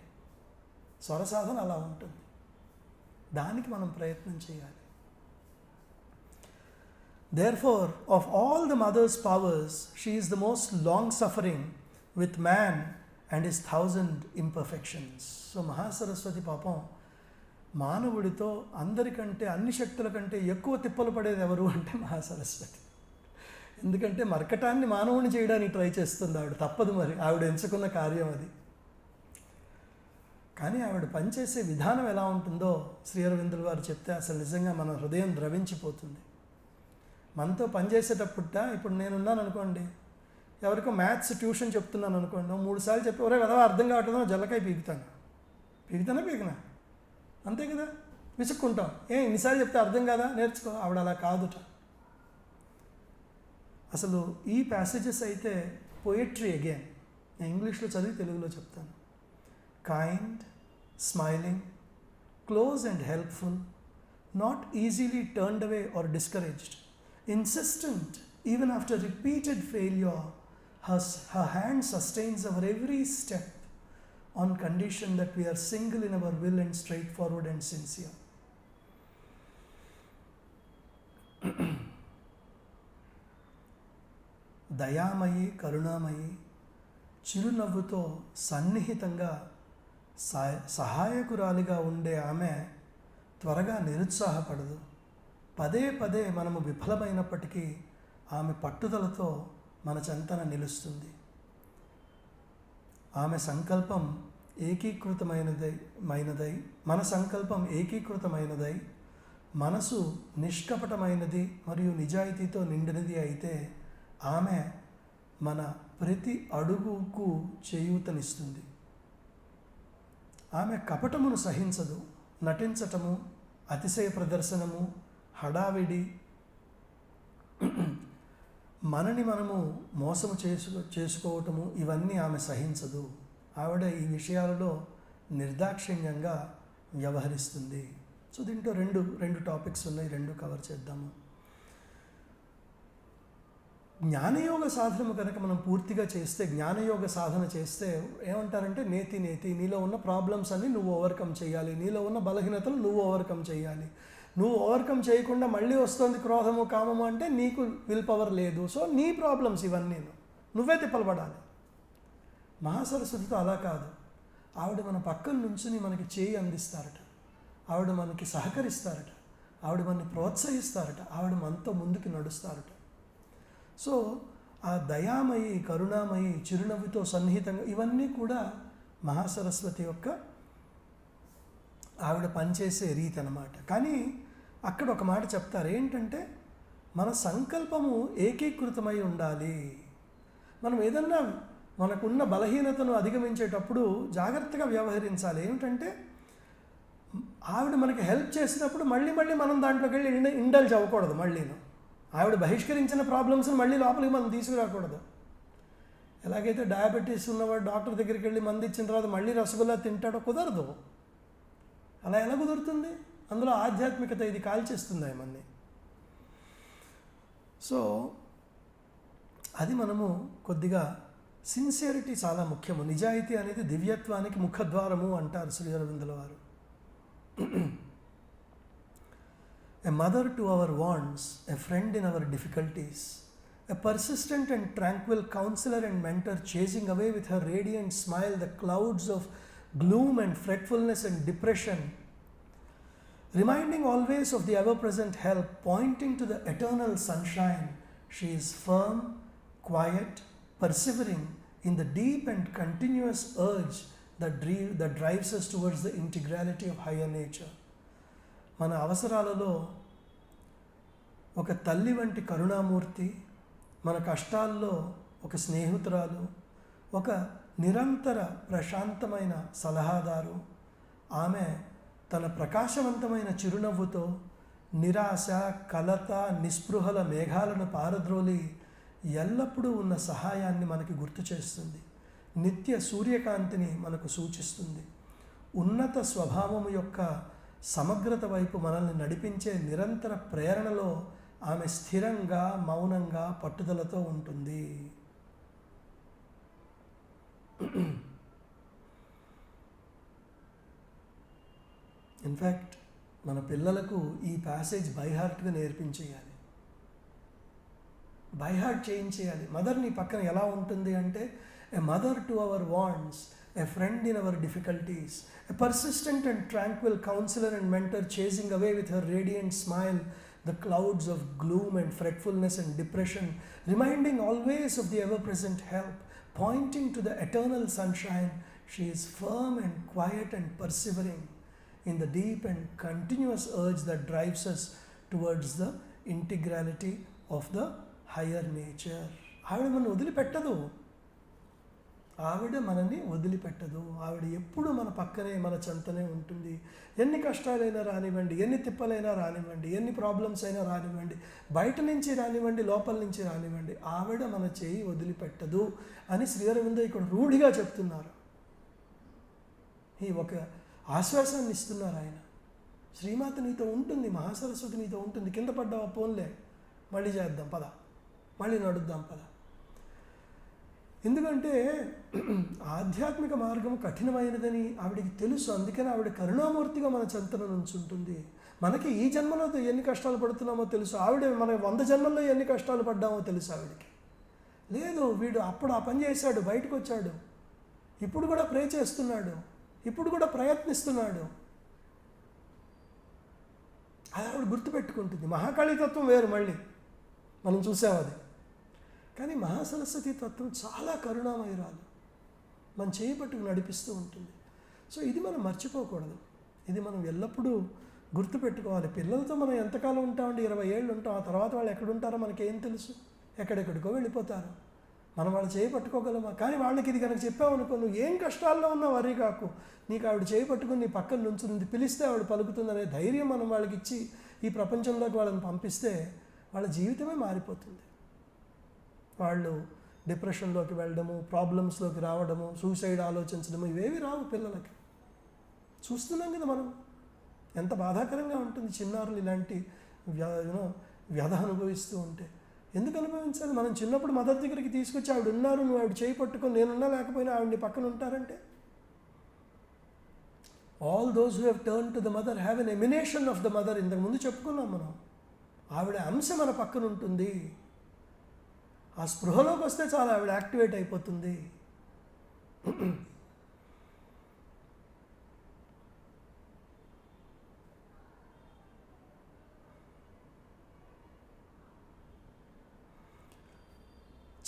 S1: స్వర సాధన అలా ఉంటుంది. దానికి మనం ప్రయత్నం చేయాలి. Therefore, of all the mother's powers, she is the most long-suffering with man and his 1000 imperfections. So Mahasaraswati పాపం మానవుడితో అందరికంటే, అన్ని శక్తుల కంటే ఎక్కువ తిప్పలు పడేది ఎవరు అంటే మహాసరస్వతి. ఎందుకంటే మర్కటాన్ని మానవుని చేయడానికి ట్రై చేస్తుంది ఆవిడ, తప్పదు, మరి ఆవిడ ఎంచుకున్న కార్యం అది. కానీ ఆవిడ పనిచేసే విధానం ఎలా ఉంటుందో శ్రీ అరవిందుల వారు చెప్తే అసలు నిజంగా మన హృదయం ద్రవించిపోతుంది. మనతో పనిచేసేటప్పుడు, ఇప్పుడు నేనున్నాను అనుకోండి, ఎవరికో మ్యాథ్స్ ట్యూషన్ చెప్తున్నాను అనుకోండి, 3 సార్లు చెప్పి ఒరే కదా అర్థం కావట్లేదో జల్లకాయ పీకునా అంతే కదా, విసుక్కుంటాం. ఇన్నిసార్లు చెప్తే అర్థం కాదా, నేర్చుకో. ఆవిడ అలా కాదుట. అసలు ఈ ప్యాసేజెస్ అయితే పోయిట్రీ అగైన్. నేను ఇంగ్లీష్లో చదివి తెలుగులో చెప్తాను. Kind, smiling, close and helpful, not easily turned away are discouraged, insistent even after repeated failure, her hand sustains our every step on condition that we are single in our will and straightforward and sincere. దయామయి, కరుణామయి, చిరునవ్వుతో సన్నిహితంగా సహాయకురాలిగా ఉండే ఆమె త్వరగా నిరుత్సాహపడదు. పదే మనము విఫలమైనప్పటికీ ఆమె పట్టుదలతో మన చెంతన నిలుస్తుంది. ఆమె సంకల్పం మన సంకల్పం ఏకీకృతమైనదై, మనసు నిష్కపటమైనది మరియు నిజాయితీతో నిండినది అయితే ఆమె మన ప్రతి అడుగుకు చేయూతనిస్తుంది. ఆమె కపటమును సహించదు. నటించటము, అతిశయ ప్రదర్శనము, హడావిడి, మనని మనము మోసము చేసుకోవటము, ఇవన్నీ ఆమె సహించదు. ఆవిడ ఈ విషయాలలో నిర్దాక్షిణ్యంగా వ్యవహరిస్తుంది. సో దీంట్లో రెండు టాపిక్స్ ఉన్నాయి, 2 కవర్ చేద్దాము. జ్ఞానయోగ సాధనము కనుక మనం పూర్తిగా చేస్తే, జ్ఞానయోగ సాధన చేస్తే ఏమంటారంటే, నేతి నీలో ఉన్న ప్రాబ్లమ్స్ అన్ని నువ్వు ఓవర్కమ్ చేయాలి, నీలో ఉన్న బలహీనతలు నువ్వు ఓవర్కమ్ చేయాలి. నువ్వు ఓవర్కమ్ చేయకుండా మళ్ళీ వస్తుంది క్రోధము కామము అంటే నీకు విల్ పవర్ లేదు. సో నీ ప్రాబ్లమ్స్ ఇవన్నీ నువ్వే తిప్పలపడాలి. మహాసరస్వతితో అలా కాదు. ఆవిడ మన పక్కన నుంచుని మనకి చేయి అందిస్తారట, ఆవిడ మనకి సహకరిస్తారట, ఆవిడ మనని ప్రోత్సహిస్తారట, ఆవిడ మనతో ముందుకు నడుస్తారట. సో ఆ దయామయి, కరుణామయి, చిరునవ్వుతో సన్నిహితంగా ఇవన్నీ కూడా మహాసరస్వతి యొక్క ఆవిడ పనిచేసే రీతి అన్నమాట. కానీ అక్కడ ఒక మాట చెప్తారు ఏంటంటే, మన సంకల్పము ఏకీకృతమై ఉండాలి. మనం ఏదన్నా మనకున్న బలహీనతను అధిగమించేటప్పుడు జాగ్రత్తగా వ్యవహరించాలి. ఏమిటంటే ఆవిడ మనకి హెల్ప్ చేసినప్పుడు మళ్ళీ మనం దాంట్లోకి వెళ్ళి ఇండల్జ్ అవ్వకూడదు. ఆవిడ బహిష్కరించిన ప్రాబ్లమ్స్ని మళ్ళీ లోపలికి మనం తీసుకురాకూడదు. ఎలాగైతే డయాబెటీస్ ఉన్నవాడు డాక్టర్ దగ్గరికి వెళ్ళి మందు ఇచ్చిన తర్వాత మళ్ళీ రసగుల్లా తింటాడో కుదరదు. అలా ఎలా కుదురుతుంది? అందులో ఆధ్యాత్మికత ఇది కాల్చేస్తుంది ఆయమన్ని. సో అది మనము కొద్దిగా సిన్సియరిటీ చాలా ముఖ్యము. నిజాయితీ అనేది దివ్యత్వానికి ముఖద్వారము అంటారు శ్రీ అరవిందుల వారు. A mother to our wants, a friend in our difficulties, a persistent and tranquil counselor and mentor, chasing away with her radiant smile the clouds of gloom and fretfulness and depression, reminding always of the ever-present help, pointing to the eternal sunshine. She is firm, quiet, persevering in the deep and continuous urge that drives us towards the integrality of higher nature. మన అవసరాలలో ఒక తల్లి వంటి కరుణామూర్తి, మన కష్టాల్లో ఒక స్నేహితురాలు, ఒక నిరంతర ప్రశాంతమైన సలహాదారు. ఆమె తన ప్రకాశవంతమైన చిరునవ్వుతో నిరాశ, కలత, నిస్పృహల మేఘాలను పారద్రోలి ఎల్లప్పుడూ ఉన్న సహాయాన్ని మనకి గుర్తు చేస్తుంది. నిత్య సూర్యకాంతిని మనకు సూచిస్తుంది. ఉన్నత స్వభావము యొక్క సమగ్రత వైపు మనల్ని నడిపించే నిరంతర ప్రేరణలో ఆమె స్థిరంగా, మౌనంగా, పట్టుదలతో ఉంటుంది. ఇన్ఫ్యాక్ట్ మన పిల్లలకు ఈ ప్యాసేజ్ బైహార్ట్గా నేర్పించేయాలి, బైహార్ట్ చేయించేయాలి. మదర్ నీ పక్కన ఎలా ఉంటుంది అంటే, a mother to our wants, a friend in our difficulties, a persistent and tranquil counselor and mentor, chasing away with her radiant smile the clouds of gloom and fretfulness and depression, reminding always of the ever-present help, pointing to the eternal sunshine. She is firm and quiet and persevering in the deep and continuous urge that drives us towards the integrality of the higher nature. ఆవిడ మనల్ని వదిలిపెట్టదు, ఆవిడ మనల్ని వదిలిపెట్టదు. ఆవిడ ఎప్పుడు మన పక్కనే, మన చెంతనే ఉంటుంది. ఎన్ని కష్టాలైనా రానివ్వండి, ఎన్ని తిప్పలైనా రానివ్వండి, ఎన్ని ప్రాబ్లమ్స్ అయినా రానివ్వండి, బయట నుంచి రానివ్వండి, లోపల నుంచి రానివ్వండి, ఆవిడ మన చేయి వదిలిపెట్టదు అని శ్రీ అరవిందో ఇక్కడ రూఢిగా చెప్తున్నారు. ఈ ఒక ఆశ్వాసాన్ని ఇస్తున్నారు ఆయన. శ్రీమాత నీతో ఉంటుంది, మహాసరస్వతి నీతో ఉంటుంది. కింద పడ్డావా, పోన్లే, మళ్ళీ చేద్దాం పద, మళ్ళీ నడుద్దాం పద. ఎందుకంటే ఆధ్యాత్మిక మార్గం కఠినమైనదని ఆవిడికి తెలుసు. అందుకని ఆవిడ కరుణామూర్తిగా మన చెంతన నుంచి ఉంటుంది. మనకి ఈ జన్మలో ఎన్ని కష్టాలు పడుతున్నామో తెలుసు. ఆవిడ మన 100 జన్మల్లో ఎన్ని కష్టాలు పడ్డామో తెలుసు ఆవిడకి. లేదు, వీడు అప్పుడు ఆ పని చేశాడు, బయటకు వచ్చాడు, ఇప్పుడు కూడా ప్రే చేస్తున్నాడు, ఇప్పుడు కూడా ప్రయత్నిస్తున్నాడు, అది ఆవిడ గుర్తుపెట్టుకుంటుంది. మహాకాళీతత్వం వేరు, మళ్ళీ మనం చూసాం అది. కానీ మహాసరస్వతి తత్వం చాలా కరుణామయురాలు, మన చేయి పట్టుకు నడిపిస్తూ ఉంటుంది. సో ఇది మనం మర్చిపోకూడదు, ఇది మనం ఎల్లప్పుడూ గుర్తుపెట్టుకోవాలి. పిల్లలతో మనం ఎంతకాలం ఉంటామండి? 20 ఏళ్ళు ఉంటాం. ఆ తర్వాత వాళ్ళు ఎక్కడుంటారో మనకేం తెలుసు? ఎక్కడెక్కడికో వెళ్ళిపోతారు. మనం వాళ్ళు చేయి పట్టుకోగలమా? కానీ వాళ్ళకి ఇది కనుక చెప్పామనుకో, నువ్వు ఏం కష్టాల్లో ఉన్నా వరీ కాకు, నీకు ఆవిడ చేయి పట్టుకుని నీ పక్కన నుంచుంది, పిలిస్తే ఆవిడ పలుకుతుందనే ధైర్యం మనం వాళ్ళకి ఇచ్చి ఈ ప్రపంచంలోకి వాళ్ళని పంపిస్తే వాళ్ళ జీవితమే మారిపోతుంది. వాళ్ళు డిప్రెషన్లోకి వెళ్ళడము, ప్రాబ్లమ్స్లోకి రావడము, సూసైడ్ ఆలోచించడము ఇవేవి రావు పిల్లలకి. చూస్తున్నాం కదా మనం, ఎంత బాధాకరంగా ఉంటుంది చిన్నారులు ఇలాంటి వ్యధ అనుభవిస్తూ ఉంటే. ఎందుకు అనుభవించాలి? మనం చిన్నప్పుడు మదర్ దగ్గరికి తీసుకొచ్చి ఆవిడ ఉన్నారు, నువ్వు ఆవిడ చేయి పట్టుకొని నేనున్నా లేకపోయినా ఆవిడని పక్కన ఉంటారంటే all those who have turn to the mother have an ఎమినేషన్ of the mother. ఇంతకుముందు చెప్పుకున్నాం మనం, ఆవిడ అంశ మన పక్కన ఉంటుంది. ఆ స్పృహలోకి వస్తే చాలా ఆవిడ యాక్టివేట్ అయిపోతుంది.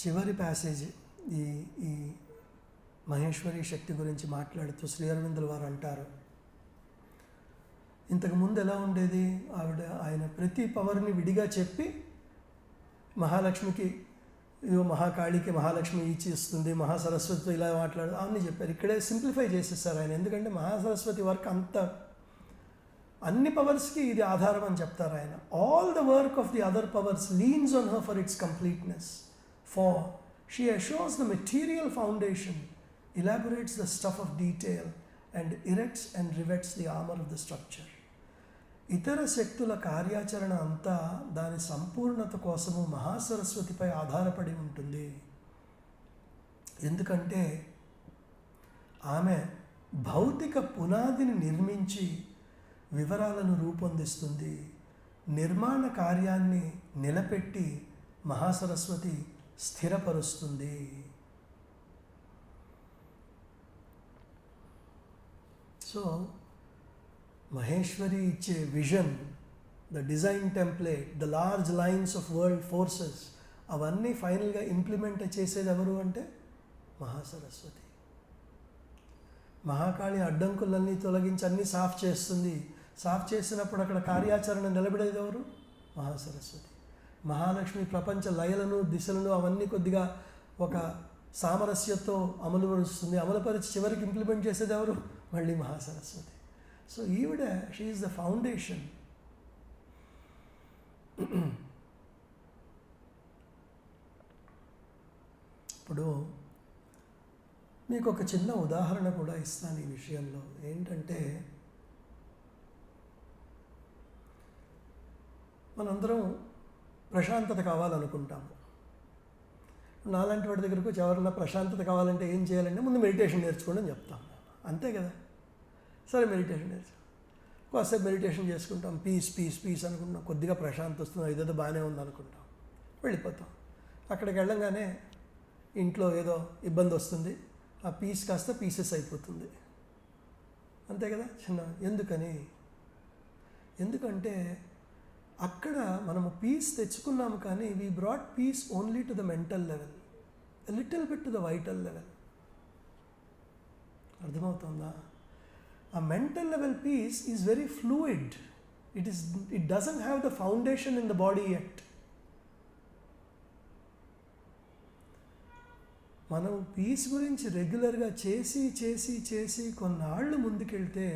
S1: చివరి ప్యాసేజ్ ఈ ఈ మహేశ్వరి శక్తి గురించి మాట్లాడుతూ శ్రీ అరవిందుల వారు అంటారు, ఇంతకుముందు ఎలా ఉండేది, ఆయన ప్రతి పవర్ని విడిగా చెప్పి మహాలక్ష్మికి ఇదిగో మహాకాళికి మహాలక్ష్మి ఇచ్చి ఇస్తుంది, మహాసరస్వతితో ఇలా మాట్లాడు అవన్నీ చెప్పారు. ఇక్కడే సింప్లిఫై చేసేస్తారు ఆయన. ఎందుకంటే మహాసరస్వతి వర్క్ అంత అన్ని పవర్స్కి ఇది ఆధారం అని చెప్తారు ఆయన. All the work of the other powers beans on her for it's completeness. For she assures the material foundation, elaborates the stuff of detail, and erects and rivets the armor of the structure. ఇతర శక్తుల కార్యాచరణ అంతా దాని సంపూర్ణత కోసము మహాసరస్వతిపై ఆధారపడి ఉంటుంది. ఎందుకంటే ఆమె భౌతిక పునాదిని నిర్మించి వివరాలను రూపొందిస్తుంది. నిర్మాణ కార్యాన్ని నిలబెట్టి మహాసరస్వతి స్థిరపరుస్తుంది. సో మహేశ్వరి ఇచ్చే vision, the design template, the large lines of world forces, అవన్నీ ఫైనల్గా ఇంప్లిమెంట్ చేసేది ఎవరు అంటే మహాసరస్వతి. మహాకాళి అడ్డంకులన్నీ తొలగించి అన్నీ సాఫ్ చేస్తుంది. సాఫ్ చేసినప్పుడు అక్కడ కార్యాచరణ నిలబడేది ఎవరు? మహాసరస్వతి. మహాలక్ష్మి ప్రపంచ లయలను దిశలను అవన్నీ కొద్దిగా ఒక సామరస్యంతో అమలుపరుస్తుంది. అమలుపరిచి చివరికి ఇంప్లిమెంట్ చేసేది ఎవరు? మళ్ళీ మహాసరస్వతి. సో ఈవిడ షీ ఈజ్ ద ఫౌండేషన్. ఇప్పుడు మీకు ఒక చిన్న ఉదాహరణ కూడా ఇస్తాను ఈ విషయంలో. ఏంటంటే మనందరం ప్రశాంతత కావాలనుకుంటాము. నాలాంటి వాడి దగ్గరకు వచ్చి ఎవరన్నా ప్రశాంతత కావాలంటే ఏం చేయాలంటే ముందు మెడిటేషన్ నేర్చుకోండి అని చెప్తాం. అంతే కదా. సరే మెడిటేషన్ నేర్చుకో, కాసేపు మెడిటేషన్ చేసుకుంటాం, పీస్ పీస్ పీస్ అనుకుంటాం, కొద్దిగా ప్రశాంతత వస్తుంది, ఇదేదో బాగానే ఉంది అనుకుంటాం, వెళ్ళిపోతాం. అక్కడికి వెళ్ళంగానే ఇంట్లో ఏదో ఇబ్బంది వస్తుంది, ఆ పీస్ కాస్త పీసెస్ అయిపోతుంది. అంతే కదా. ఎందుకంటే అక్కడ మనము పీస్ తెచ్చుకున్నాము, కానీ we brought peace only to the mental level, little bit to the vital level. అర్థమవుతుందా? ఆ mental level peace is very fluid. It doesn't have the foundation in the body yet. మనం పీస్ గురించి రెగ్యులర్గా చేసి కొన్నాళ్ళు ముందుకెళ్తే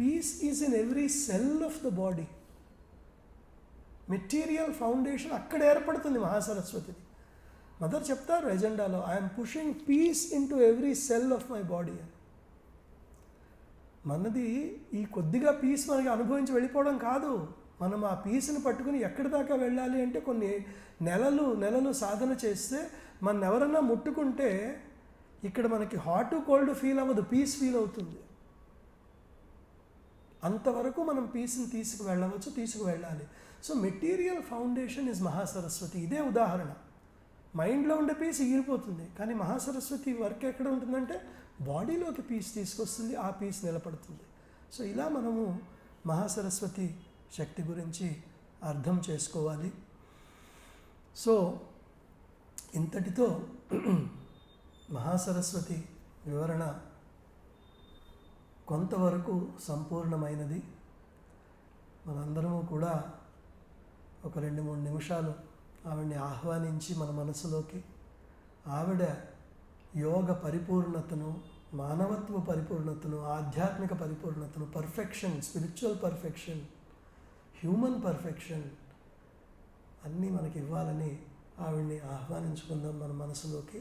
S1: peace is in every cell of the body. Material foundation అక్కడ ఏర్పడుతుంది మహాసరస్వతిది. మదర్ చెప్తారు ఎజెండాలో, I'm pushing peace into every cell of my body అని. మనది ఈ కొద్దిగా పీస్ మనకి అనుభవించి కాదు, మనం ఆ పీస్ని పట్టుకుని ఎక్కడి దాకా వెళ్ళాలి అంటే కొన్ని నెలలు సాధన చేస్తే మన ఎవరన్నా ముట్టుకుంటే ఇక్కడ మనకి హాట్ కోల్డ్ ఫీల్ అవ్వదు, పీస్ ఫీల్ అవుతుంది. అంతవరకు మనం పీస్ని తీసుకువెళ్ళాలి. So material foundation is Mahasaraswati. ఇదే ఉదాహరణ. మైండ్లో ఉండే పీస్ ఎగిరిపోతుంది, కానీ మహాసరస్వతి వర్క్ ఎక్కడ ఉంటుందంటే బాడీలోకి పీస్ తీసుకొస్తుంది, ఆ పీస్ నిలబడుతుంది. సో ఇలా మనము మహాసరస్వతి శక్తి గురించి అర్థం చేసుకోవాలి. సో ఇంతటితో మహాసరస్వతి వివరణ కొంతవరకు సంపూర్ణమైనది. మనందరము కూడా ఒక 2-3 నిమిషాలు ఆవిడని ఆహ్వానించి మన మనసులోకి ఆవిడ యోగ పరిపూర్ణతను, మానవత్వ పరిపూర్ణతను, ఆధ్యాత్మిక పరిపూర్ణతను, perfection, spiritual perfection, human perfection అన్నీ మనకి ఇవ్వాలని ఆవిడ్ని ఆహ్వానించుకుందాం మన మనసులోకి.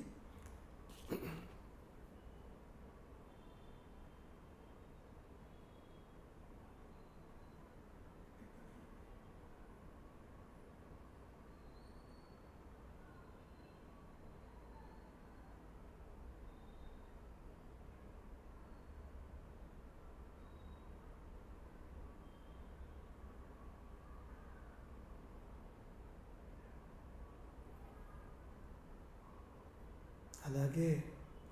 S1: అలాగే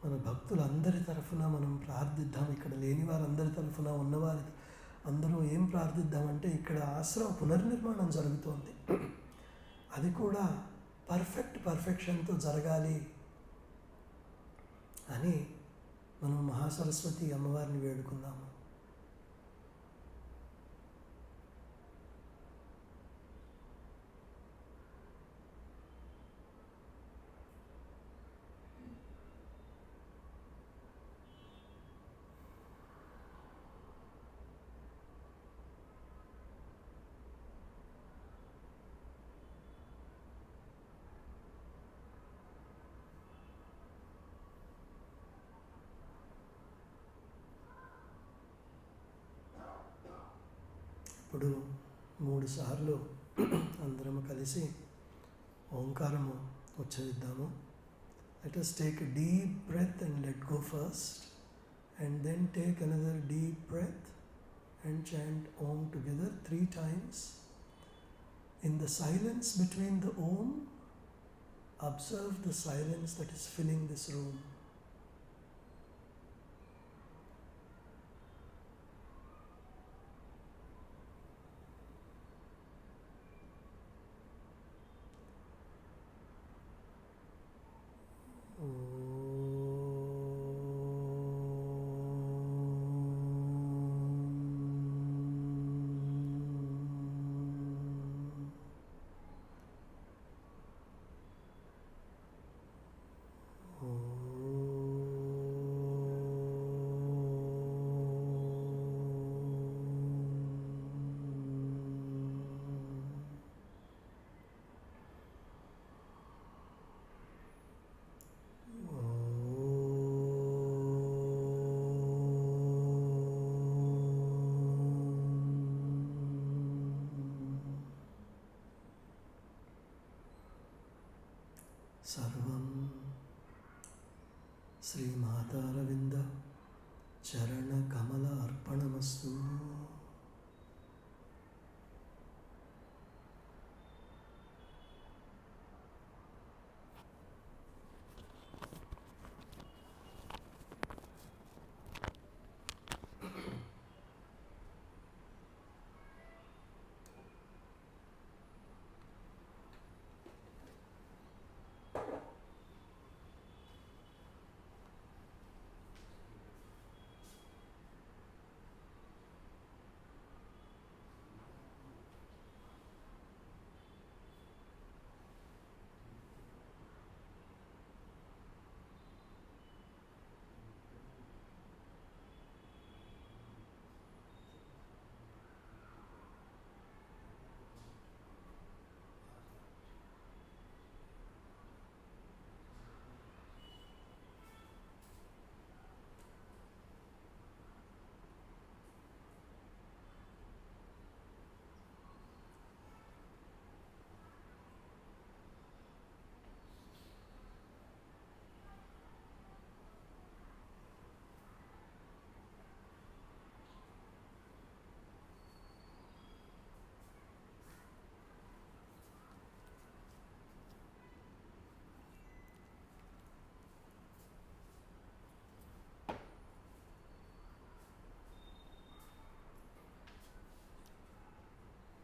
S1: మన భక్తులందరి తరఫున మనం ప్రార్థిద్దాం. ఇక్కడ లేని వారందరి తరఫున ఉన్నవారి అందరూ ఏం ప్రార్థిద్దామంటే, ఇక్కడ ఆశ్రమ పునర్నిర్మాణం జరుగుతోంది, అది కూడా పర్ఫెక్షన్తో జరగాలి అని మనం మహాసరస్వతి అమ్మవారిని వేడుకుందాము. ఇప్పుడు 3 సార్లు అందరము కలిసి ఓంకారము ఉచ్చరిద్దాము. Let us take a deep breath and let go first, and then take another deep breath and chant Om together 3 times. In the silence between the Om, observe the silence that is filling this room. सर्वं श्रीमातारविन्द चरणकमल अर्पणमस्तु।